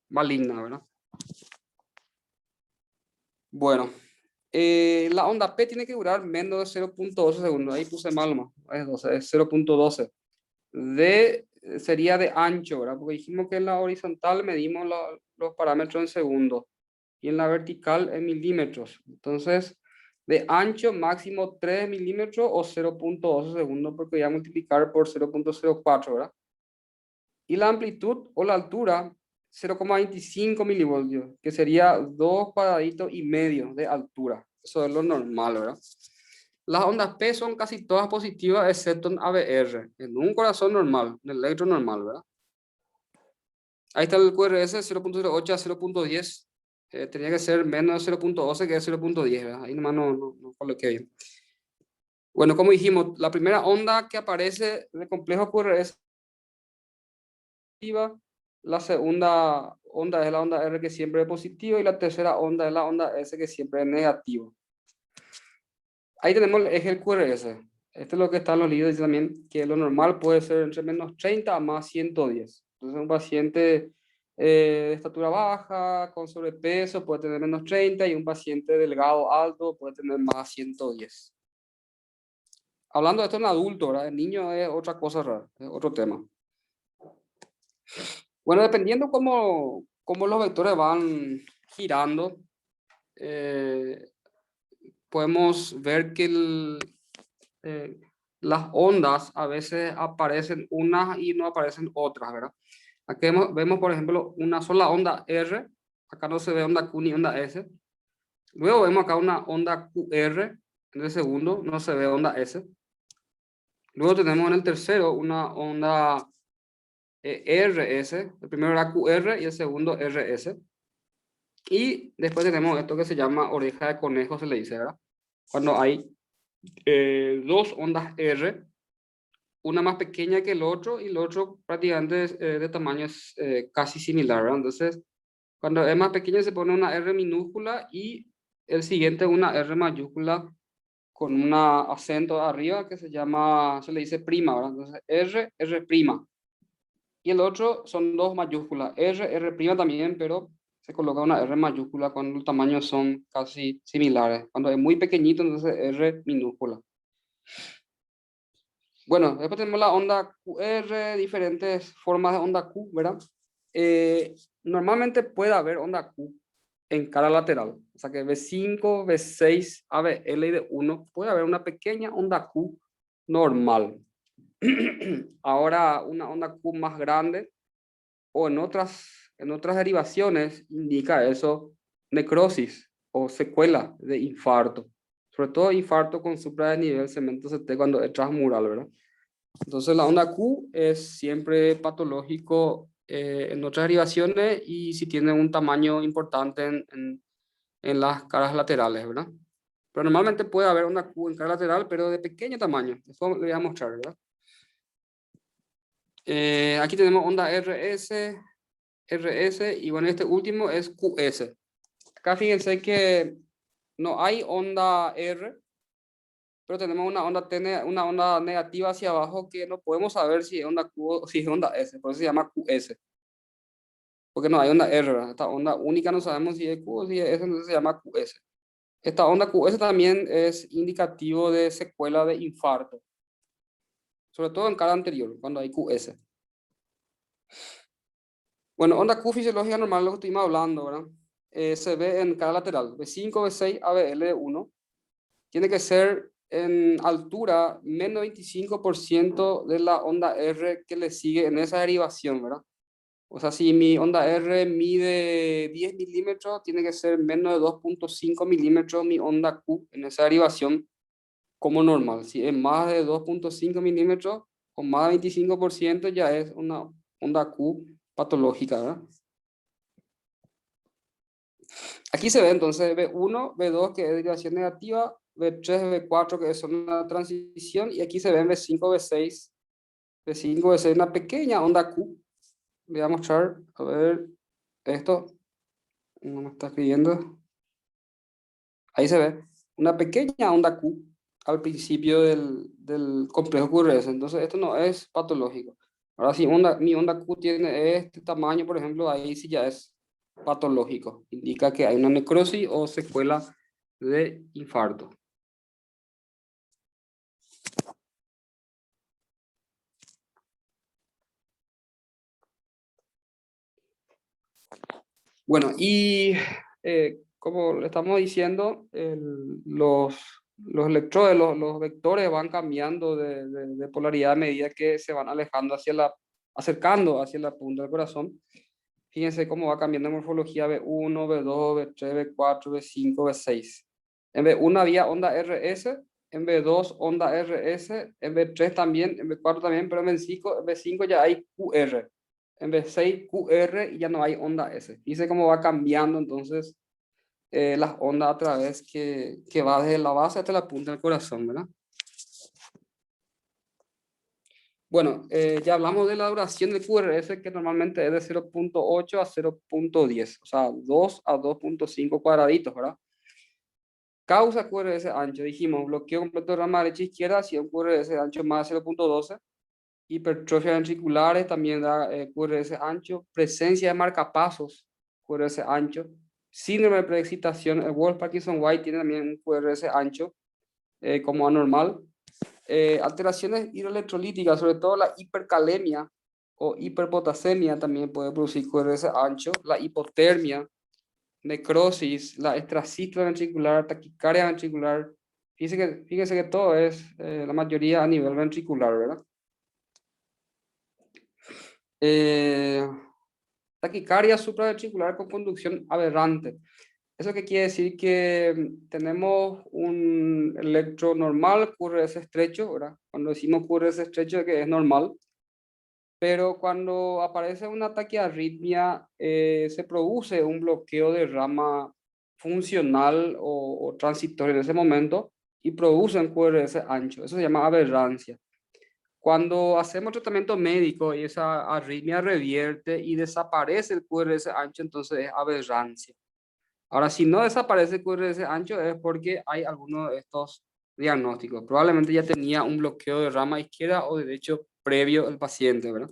malignas, ¿verdad? Bueno, la onda P tiene que durar menos de 0.12 segundos. Ahí puse mal más, es 0.12. D sería de ancho, ¿verdad? Porque dijimos que en la horizontal medimos los parámetros en segundos y en la vertical en milímetros. Entonces, de ancho máximo 3 milímetros o 0.12 segundos, porque voy a multiplicar por 0.04, ¿verdad? Y la amplitud o la altura, 0,25 milivoltios, que sería 2 cuadraditos y medio de altura. Eso es lo normal, ¿verdad? Las ondas P son casi todas positivas, excepto en ABR, en un corazón normal, en el electro normal, ¿verdad? Ahí está el QRS 0.08 a 0.10. Tenía que ser menos de 0.12 que 0.10, ¿verdad? Ahí nomás no coloqué bien. Bueno, como dijimos, la primera onda que aparece en el complejo QRS, la segunda onda es la onda R, que siempre es positiva, y la tercera onda es la onda S, que siempre es negativa. Ahí tenemos el eje del QRS. Esto es lo que está en los libros, dice también que lo normal puede ser entre menos 30 a más 110. Entonces, un paciente de estatura baja, con sobrepeso, puede tener menos 30, y un paciente delgado, alto, puede tener más 110. Hablando de esto en adulto, ¿verdad? El niño es otra cosa rara, es otro tema. Bueno, dependiendo cómo los vectores van girando, podemos ver que las ondas a veces aparecen unas y no aparecen otras, ¿verdad? Aquí vemos, por ejemplo, una sola onda R. Acá no se ve onda Q ni onda S. Luego vemos acá una onda QR. En el segundo no se ve onda S. Luego tenemos en el tercero una onda RS. El primero era QR y el segundo RS. Y después tenemos esto que se llama oreja de conejo, se le dice, ¿verdad? Cuando hay dos ondas R, una más pequeña que el otro, y el otro prácticamente de tamaño casi similar, ¿verdad? Entonces, cuando es más pequeño se pone una R minúscula y el siguiente una R mayúscula con un acento arriba que se le dice prima, ¿verdad? Entonces, R prima. Y el otro son dos mayúsculas, R prima también, pero se coloca una R mayúscula cuando los tamaños son casi similares. Cuando es muy pequeñito, entonces R minúscula. Bueno, después tenemos la onda QR, diferentes formas de onda Q, ¿verdad? Normalmente puede haber onda Q en cara lateral, o sea que B5, B6, ABL y D1, puede haber una pequeña onda Q normal. Ahora, una onda Q más grande o en otras derivaciones indica eso necrosis o secuela de infarto, sobre todo infarto con supradesnivel cemento CT cuando es transmural, ¿verdad? Entonces la onda Q es siempre patológico en otras derivaciones, y si tiene un tamaño importante en las caras laterales, ¿verdad? Pero normalmente puede haber onda Q en cara lateral, pero de pequeño tamaño. Eso le voy a mostrar, ¿verdad? Aquí tenemos onda RS, y bueno, este último es QS. Acá fíjense que no hay onda R, pero tenemos una onda, una onda negativa hacia abajo que no podemos saber si es onda Q o si es onda S, por eso se llama QS, porque no hay onda R, ¿verdad? Esta onda única no sabemos si es Q o si es S, entonces se llama QS. Esta onda QS también es indicativo de secuela de infarto, sobre todo en cara anterior, cuando hay QS. Bueno, onda Q fisiológica normal, lo que estuvimos hablando, ¿verdad? Se ve en cara lateral, B5, B6, ABL de 1. Tiene que ser en altura menos 25% de la onda R que le sigue en esa derivación, ¿verdad? O sea, si mi onda R mide 10 milímetros, tiene que ser menos de 2.5 milímetros mi onda Q en esa derivación como normal. Si es más de 2.5 milímetros o más de 25%, ya es una onda Q patológica, ¿verdad? Aquí se ve entonces B1, B2 que es derivación negativa, B3, B4 que es una transición, y aquí se ven B5, B6, B5, B6, una pequeña onda Q. Voy a mostrar, a ver, esto, no me está escribiendo. Ahí se ve una pequeña onda Q al principio del complejo QRS, entonces esto no es patológico. Ahora si mi onda Q tiene este tamaño, por ejemplo, ahí sí ya es patológico, indica que hay una necrosis o secuela de infarto. Bueno, y como le estamos diciendo, los electrodes, los vectores van cambiando de polaridad a medida que se van alejando acercando hacia la punta del corazón. Fíjense cómo va cambiando la morfología B1, B2, B3, B4, B5, B6. En B1 había onda RS, en B2 onda RS, en B3 también, en B4 también, pero en B5 ya hay QR. En B6 QR y ya no hay onda S. Fíjense cómo va cambiando entonces las ondas a través que va desde la base hasta la punta del corazón, ¿verdad? Bueno, ya hablamos de la duración del QRS, que normalmente es de 0.8 a 0.10, o sea, 2 a 2.5 cuadraditos, ¿verdad? Causa QRS ancho, dijimos, bloqueo completo de rama derecha e izquierda, si un QRS ancho más de 0.12, hipertrofia ventriculares también da QRS ancho, presencia de marcapasos, QRS ancho, síndrome de preexcitación, el Wolff-Parkinson-White tiene también un QRS ancho como anormal. Alteraciones hidroelectrolíticas, sobre todo la hipercalemia o hiperpotasemia también puede producir QRS ancho, la hipotermia, necrosis, la extrasístole ventricular, taquicardia ventricular. Fíjense que todo es, la mayoría a nivel ventricular, ¿verdad? Taquicardia supraventricular con conducción aberrante. ¿Eso qué quiere decir? Que tenemos un electro normal, QRS estrecho, ¿verdad? Cuando decimos QRS estrecho, que es normal, pero cuando aparece un ataque de arritmia, se produce un bloqueo de rama funcional o transitorio en ese momento y produce un QRS ancho. Eso se llama aberrancia. Cuando hacemos tratamiento médico y esa arritmia revierte y desaparece el QRS ancho, entonces es aberrancia. Ahora, si no desaparece el QRS ancho es porque hay alguno de estos diagnósticos. Probablemente ya tenía un bloqueo de rama izquierda o derecho previo al paciente, ¿verdad?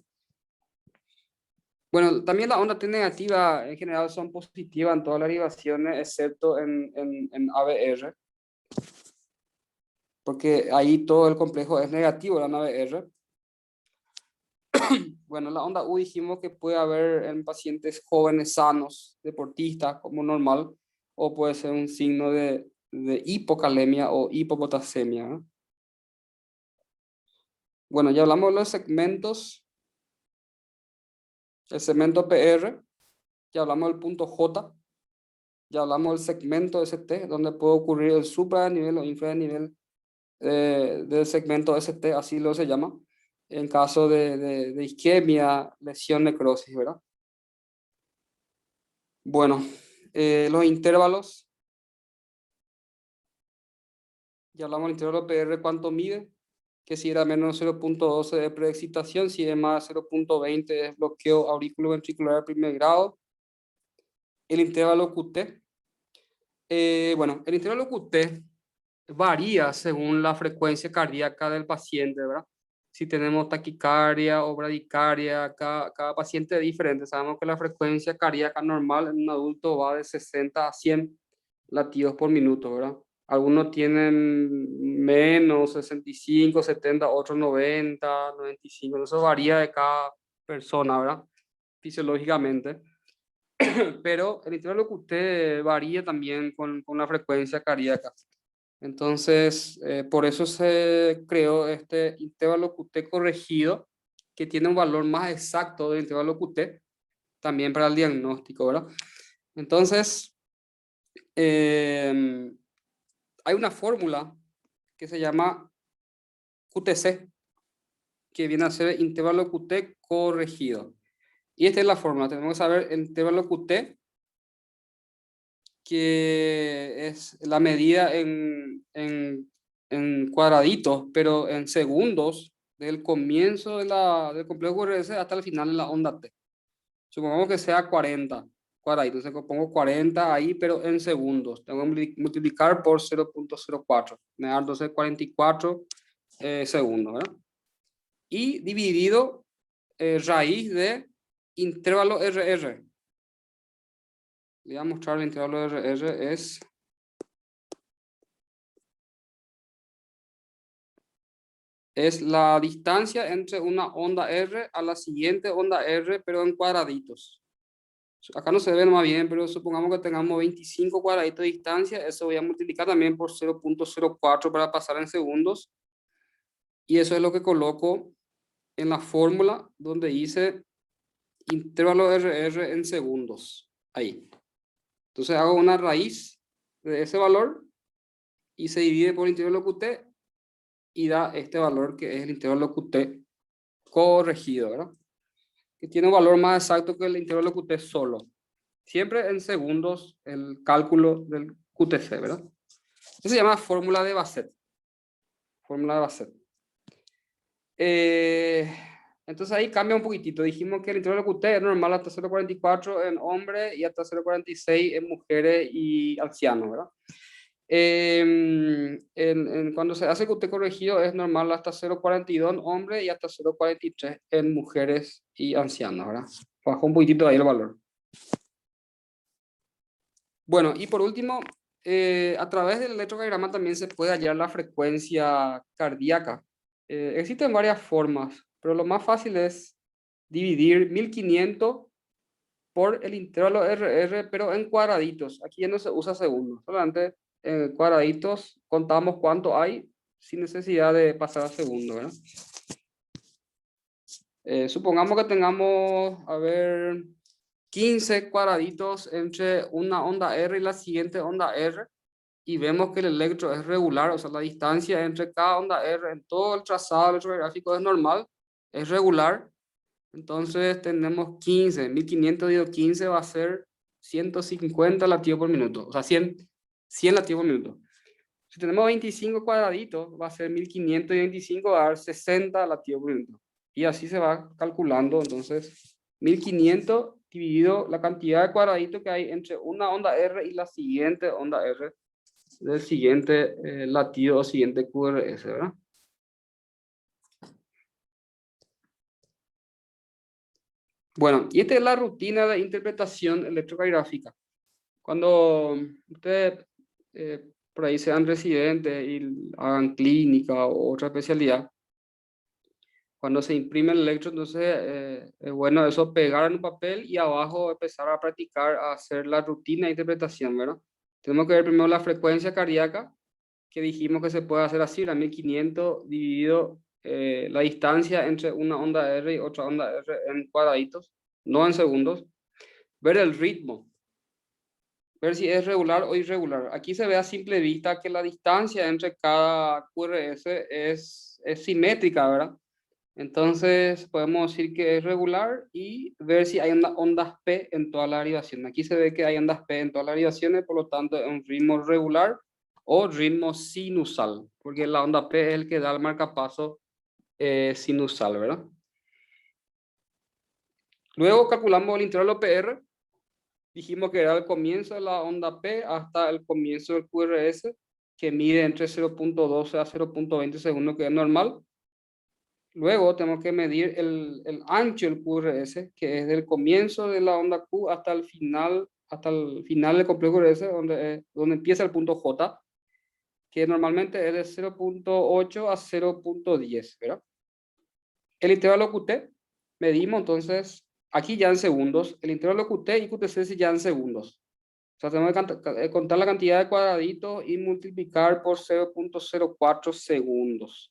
Bueno, también la onda T negativa en general son positivas en todas las derivaciones, excepto en ABR, porque ahí todo el complejo es negativo, la ABR. Bueno, la onda U dijimos que puede haber en pacientes jóvenes sanos, deportistas, como normal, o puede ser un signo de hipocalemia o hipopotasemia, ¿no? Bueno, ya hablamos de los segmentos. El segmento PR, ya hablamos del punto J, ya hablamos del segmento ST, donde puede ocurrir el supra-nivel o infra-nivel del segmento ST, así lo se llama, en caso de isquemia, lesión, necrosis, ¿verdad? Bueno, los intervalos, ya hablamos del intervalo PR, ¿cuánto mide? Que si era menos de 0.12 de preexcitación, si es más de 0.20 es bloqueo auriculoventricular de primer grado. El intervalo QT. Bueno, el intervalo QT varía según la frecuencia cardíaca del paciente, ¿verdad? Si tenemos taquicardia o bradicardia, cada paciente es diferente. Sabemos que la frecuencia cardíaca normal en un adulto va de 60 a 100 latidos por minuto, ¿verdad? Algunos tienen menos 65, 70, otros 90, 95. Eso varía de cada persona, ¿verdad? Fisiológicamente. Pero el intervalo que usted varía también con la frecuencia cardíaca. Entonces, por eso se creó este intervalo QT corregido, que tiene un valor más exacto del intervalo QT, también para el diagnóstico, ¿verdad? Entonces, hay una fórmula que se llama QTC, que viene a ser intervalo QT corregido. Y esta es la fórmula. Tenemos que saber el intervalo QT, que es la medida en cuadraditos, pero en segundos, del comienzo del complejo QRS hasta el final de la onda T. Supongamos que sea 40 cuadraditos, entonces pongo 40 ahí, pero en segundos. Tengo que multiplicar por 0.04, me da entonces 44 segundos, ¿verdad? Y dividido raíz de intervalo RR. Le voy a mostrar el intervalo RR es la distancia entre una onda R a la siguiente onda R, pero en cuadraditos. Acá no se ve más bien, pero supongamos que tengamos 25 cuadraditos de distancia, eso voy a multiplicar también por 0.04 para pasar en segundos. Y eso es lo que coloco en la fórmula donde dice intervalo RR en segundos. Ahí. Entonces hago una raíz de ese valor y se divide por el intervalo QT y da este valor que es el intervalo QT corregido, ¿verdad? Que tiene un valor más exacto que el intervalo QT solo. Siempre en segundos el cálculo del QTC, ¿verdad? Eso se llama fórmula de Bassett. Fórmula de Bassett. Entonces ahí cambia un poquitito. Dijimos que el intervalo QT es normal hasta 0.44 en hombres y hasta 0.46 en mujeres y ancianos, ¿verdad? Cuando se hace QT corregido es normal hasta 0.42 en hombres y hasta 0.43 en mujeres y ancianos, ¿verdad? Bajó un poquitito ahí el valor. Bueno, y por último, a través del electrocardiograma también se puede hallar la frecuencia cardíaca. Existen varias formas, pero lo más fácil es dividir 1500 por el intervalo RR, pero en cuadraditos. Aquí ya no se usa segundos, solamente en cuadraditos contamos cuánto hay sin necesidad de pasar a segundo, ¿verdad? Supongamos que tengamos, a ver, 15 cuadraditos entre una onda R y la siguiente onda R, y vemos que el electro es regular, o sea, la distancia entre cada onda R en todo el trazado electrográfico es normal, es regular. Entonces tenemos 15, 1500 dividido 15 va a ser 150 latidos por minuto, o sea, 100 latidos por minuto. Si tenemos 25 cuadraditos, va a ser 1500 y 25 va a dar 60 latidos por minuto. Y así se va calculando, entonces 1500 dividido la cantidad de cuadraditos que hay entre una onda R y la siguiente onda R del siguiente latido o siguiente QRS, ¿verdad? Bueno, y esta es la rutina de interpretación electrocardiográfica. Cuando ustedes por ahí sean residentes y hagan clínica o otra especialidad, cuando se imprime el electro, entonces es bueno eso pegar en un papel y abajo empezar a practicar, a hacer la rutina de interpretación, ¿verdad? Tenemos que ver primero la frecuencia cardíaca, que dijimos que se puede hacer así, la 1500 dividido la distancia entre una onda R y otra onda R en cuadraditos, no en segundos. Ver el ritmo, ver si es regular o irregular. Aquí se ve a simple vista que la distancia entre cada QRS es simétrica, ¿verdad? Entonces podemos decir que es regular y ver si hay ondas P en toda la derivación. Aquí se ve que hay ondas P en todas las derivaciones, por lo tanto es un ritmo regular o ritmo sinusal, porque la onda P es el que da el marcapaso sinusal, ¿verdad? Luego calculamos el intervalo PR. Dijimos que era el comienzo de la onda P hasta el comienzo del QRS. que mide entre 0.12 a 0.20 segundos, que es normal. Luego tenemos que medir el ancho del QRS, que es del comienzo de la onda Q hasta el final del complejo QRS, donde empieza el punto J, que normalmente es de 0.8 a 0.10, ¿verdad? El intervalo QT medimos entonces aquí ya en segundos, el intervalo QT y QTC ya en segundos. O sea, tenemos que contar la cantidad de cuadraditos y multiplicar por 0.04 segundos.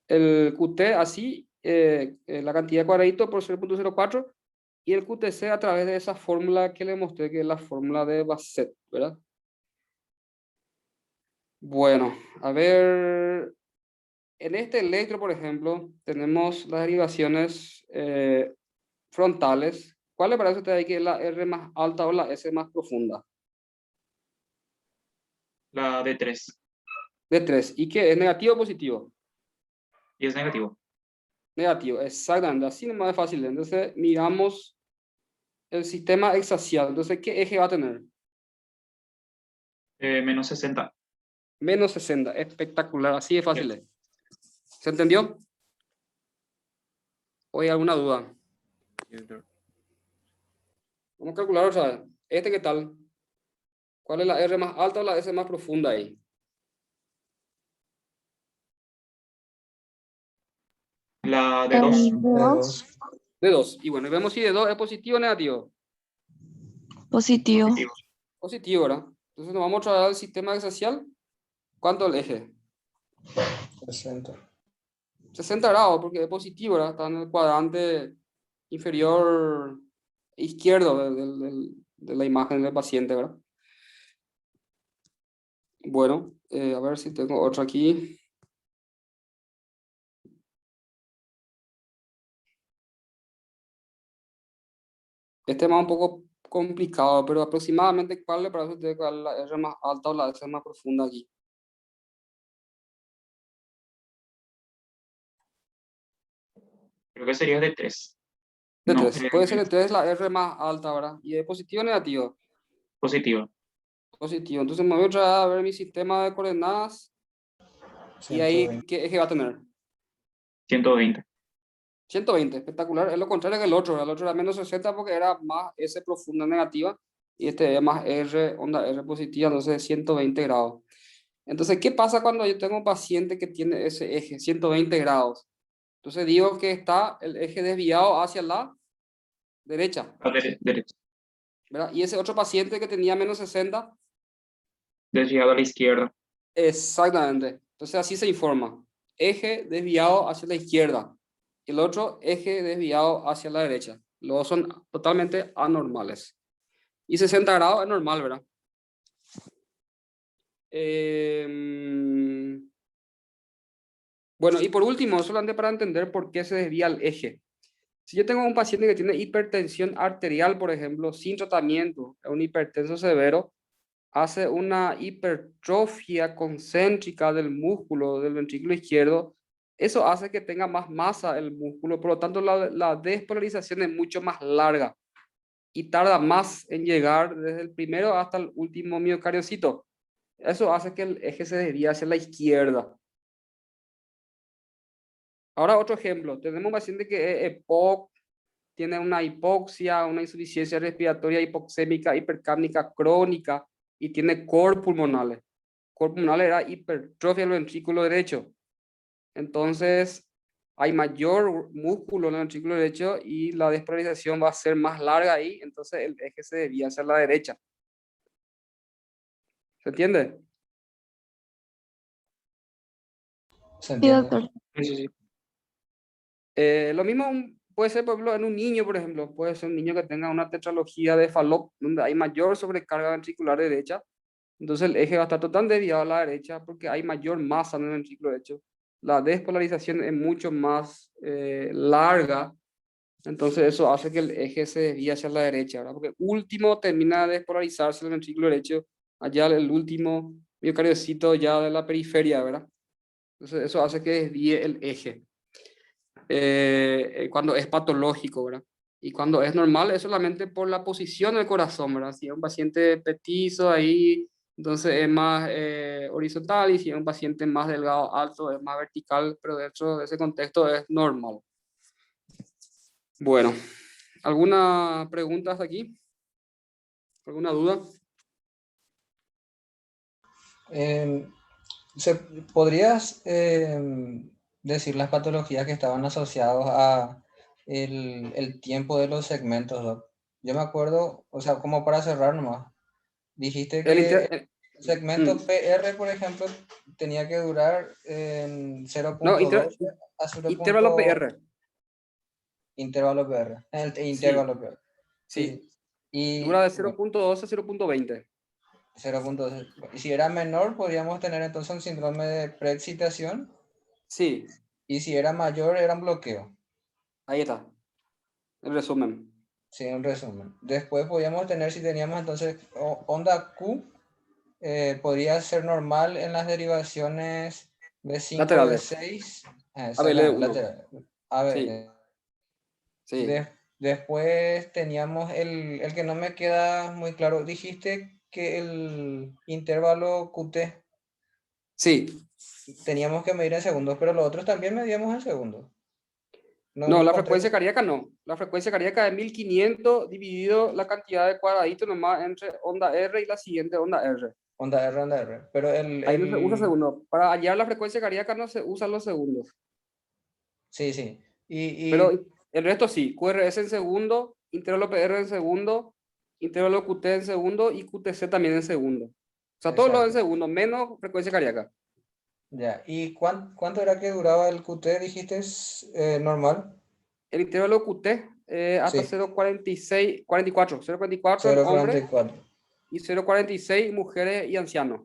El QT así, la cantidad de cuadraditos por 0.04 y el QTC a través de esa fórmula que le mostré, que es la fórmula de Bassett, ¿verdad? Bueno, a ver, en este electro, por ejemplo, tenemos las derivaciones frontales. ¿Cuál le parece a usted ahí que es la R más alta o la S más profunda? La de 3. De 3. ¿Y qué? ¿Es negativo o positivo? Y es negativo. Negativo, exactamente. Así nomás es fácil. Entonces, miramos el sistema hexaxial. Entonces, ¿qué eje va a tener? Menos 60. Menos 60. Espectacular. Así de fácil. ¿Se entendió? ¿O hay alguna duda? Vamos a calcular otra vez. ¿Qué tal? ¿Cuál es la R más alta o la S más profunda ahí? La de 2. Dos. De 2. Y bueno, vemos si de 2 es positivo o negativo. Positivo. Positivo, ¿verdad? Entonces nos vamos a trasladar al sistema hexaxial. ¿Cuánto el eje? 60. 60 grados, porque es positivo, ¿verdad? Está en el cuadrante inferior izquierdo de la imagen del paciente, ¿verdad? Bueno, a ver si tengo otro aquí. Este es más un poco complicado, pero aproximadamente, ¿cuál le parece a usted cuál es la R más alta o la S más profunda aquí? Creo que sería de 3. De No, 3. Puede ser de 3 la R más alta, ¿verdad? ¿Y es positivo o negativo? positivo. Positivo. Entonces me voy otra vez a ver mi sistema de coordenadas. Y ahí, 120. ¿qué eje va a tener? 120. 120, espectacular. Es lo contrario que el otro. El otro era menos 60 porque era más S profunda negativa. Y este es más R, onda R positiva, entonces 120 grados. Entonces, ¿qué pasa cuando yo tengo un paciente que tiene ese eje, 120 grados? Entonces digo que está el eje desviado hacia la derecha, La derecha. ¿verdad? Y ese otro paciente que tenía menos 60, Desviado a la izquierda. exactamente. Entonces así se informa. Eje desviado hacia la izquierda. Y el otro eje desviado hacia la derecha. Los dos son totalmente anormales. Y 60 grados es normal, ¿verdad? Bueno, y por último, solamente para entender por qué se desvía el eje. Si yo tengo un paciente que tiene hipertensión arterial, por ejemplo, sin tratamiento, es un hipertenso severo, hace una hipertrofia concéntrica del músculo del ventrículo izquierdo, eso hace que tenga más masa el músculo, por lo tanto la despolarización es mucho más larga y tarda más en llegar desde el primero hasta el último miocardiocito. Eso hace que el eje se desvíe hacia la izquierda. Ahora otro ejemplo, tenemos un paciente que es EPOC, tiene una hipoxia, una insuficiencia respiratoria hipoxémica hipercápnica crónica y tiene cor pulmonales. Cor pulmonales era hipertrofia del ventrículo derecho. Entonces, hay mayor músculo en el ventrículo derecho y la despolarización va a ser más larga ahí, entonces el eje se desvía hacia la derecha. ¿Se entiende? ¿Se Sí, entiende? doctor. Sí, sí. Lo mismo puede ser, por ejemplo, en un niño, por ejemplo, puede ser un niño que tenga una tetralogía de Fallot, donde hay mayor sobrecarga ventricular derecha, entonces el eje va a estar totalmente desviado a la derecha porque hay mayor masa en el ventrículo derecho. La despolarización es mucho más larga, entonces eso hace que el eje se desvíe hacia la derecha, ¿verdad? Porque último termina de despolarizarse el ventrículo derecho, allá el último miocardiocito ya de la periferia, ¿verdad? Entonces eso hace que desvíe el eje cuando es patológico, ¿verdad? Y cuando es normal es solamente por la posición del corazón, ¿verdad? Si es un paciente petizo ahí Entonces es más horizontal, y si es un paciente más delgado, alto, es más vertical, pero dentro de ese contexto es normal. Bueno, ¿alguna pregunta hasta aquí? ¿Alguna duda? ¿Podrías decir las patologías que estaban asociadas a el tiempo de los segmentos, Doc? Yo me acuerdo, o sea, como para cerrar nomás, dijiste El que inter- el segmento mm. PR, por ejemplo, tenía que durar en No, 0.12 a 0. intervalo PR. Intervalo PR, el Sí, intervalo PR. Sí, sí. sí. Y Dura de bueno, 0.12 a 0.20. 0.12. Y si era menor, podríamos tener entonces un síndrome de preexcitación. Sí, Y si era mayor, era un bloqueo. ahí está. El resumen. Sí, en resumen. Después podríamos tener, si teníamos entonces onda Q, podría ser normal en las derivaciones B5, Laterales. B6, esa es la ABL1. lateral. A Sí, ver, sí. después teníamos el que no me queda muy claro. Dijiste que el intervalo QT Sí. teníamos que medir en segundos, pero los otros también medíamos en segundos. No, No, no la encontré. frecuencia cardíaca no. La frecuencia cardíaca es 1500 dividido la cantidad de cuadraditos nomás entre onda R y la siguiente onda R. Onda R, onda R. Pero Ahí no se usa segundos. Para hallar la frecuencia cardíaca no se usan los segundos. sí, sí. Pero el resto sí. QRS en segundo, intervalo PR en segundo, intervalo QT en segundo y QTC también en segundo. O sea, todos los en Exacto. segundo, menos frecuencia cardíaca. Ya. ¿Y cuánto era que duraba el QT, dijiste, normal? El intervalo QT hasta Sí, 0,46, 44, 0,44 en hombres 0.44. y 0,46 mujeres y ancianos.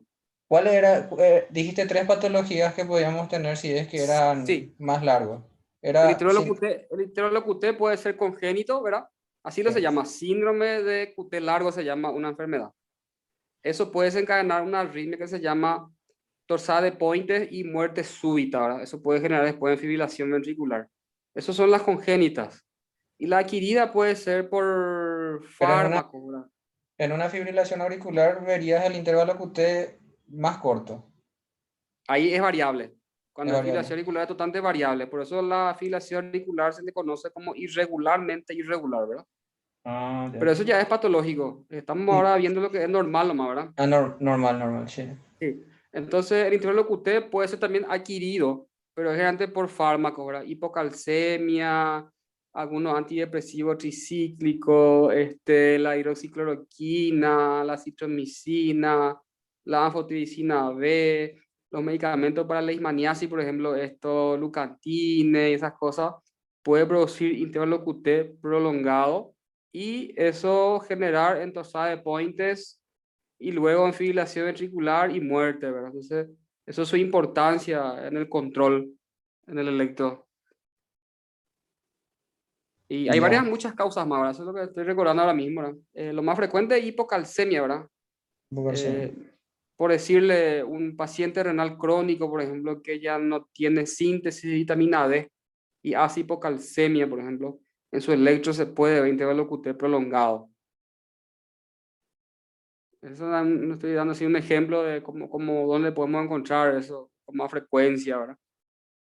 ¿Cuál era? Dijiste 3 patologías que podíamos tener si es que eran Sí, más largos. el Era intervalo QT, el intervalo QT puede ser congénito, ¿verdad? Así lo se sí, llama. Síndrome de QT largo se llama una enfermedad. Eso puede desencadenar una arritmia que se llama torsada de Pointes y muerte súbita, ¿verdad? Eso puede generar después fibrilación ventricular. Esas son las congénitas. Y la adquirida puede ser por pero fármaco, ¿verdad? en una fibrilación auricular verías el intervalo QT más corto. Ahí es variable. Es Cuando es variable. fibrilación auricular es totalmente variable. Por eso la fibrilación auricular se le conoce como irregularmente irregular, ¿verdad? Ah, ya. Pero eso ya es patológico. Estamos Y, ahora viendo lo que es normal nomás, ¿verdad? normal, normal, sí. Sí. Entonces, el intervalo QT puede ser también adquirido, pero es generalmente por fármacos, ¿verdad? Hipocalcemia, algunos antidepresivos tricíclicos, la hidroxicloroquina, la citromicina, la anfotericina B, los medicamentos para la leishmaniasis, por ejemplo, lucantine y esas cosas, puede producir intervalo QT prolongado y eso generar entorsada de Pointes y luego en fibrilación ventricular y muerte, ¿verdad? Entonces, eso es su importancia en el control, en el electro. Y hay Ya. muchas causas más, ¿verdad? Eso es lo que estoy recordando ahora mismo, ¿verdad? Lo más frecuente es hipocalcemia, ¿verdad? Hipocalcemia. Por decirle, un paciente renal crónico, por ejemplo, que ya no tiene síntesis de vitamina D y hace hipocalcemia, por ejemplo, en su electro se puede ver intervalo QT prolongado. No estoy dando así un ejemplo de dónde podemos encontrar eso con más frecuencia, ¿verdad?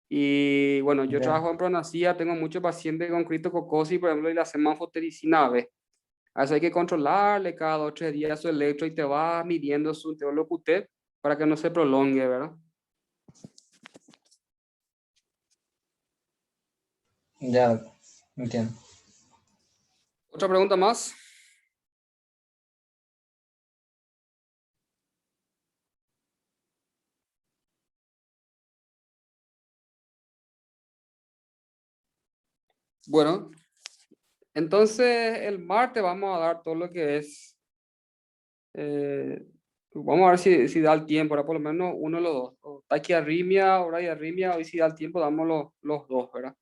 Y bueno, yo Ya. trabajo en Pronacía, tengo muchos pacientes con criptococosis, por ejemplo, y la semanfotericina B. A eso hay que controlarle cada 2 o 3 días su electro y te vas midiendo su intervalo QT para que no se prolongue, ¿verdad? Ya, entiendo. ¿Otra pregunta más? Bueno, entonces el martes vamos a dar todo lo que es. Vamos a ver si da el tiempo, ahora por lo menos uno de los dos. O taquiarritmia, hora de arritmia, hoy si da el tiempo damos los dos, ¿verdad?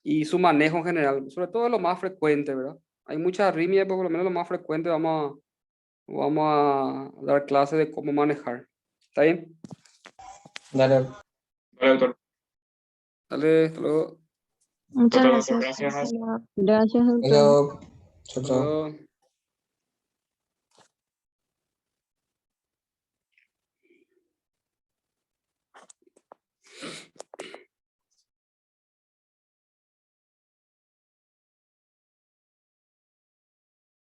Y su manejo en general, sobre todo lo más frecuente, ¿verdad? Hay muchas arritmias, pero por lo menos lo más frecuente vamos a dar clases de cómo manejar. ¿Está bien? Dale. Vale, doctor. Dale, hasta luego. Muchas Doctor, gracias. gracias. Gracias, doctor. Hello. Chao, Hasta chao. luego.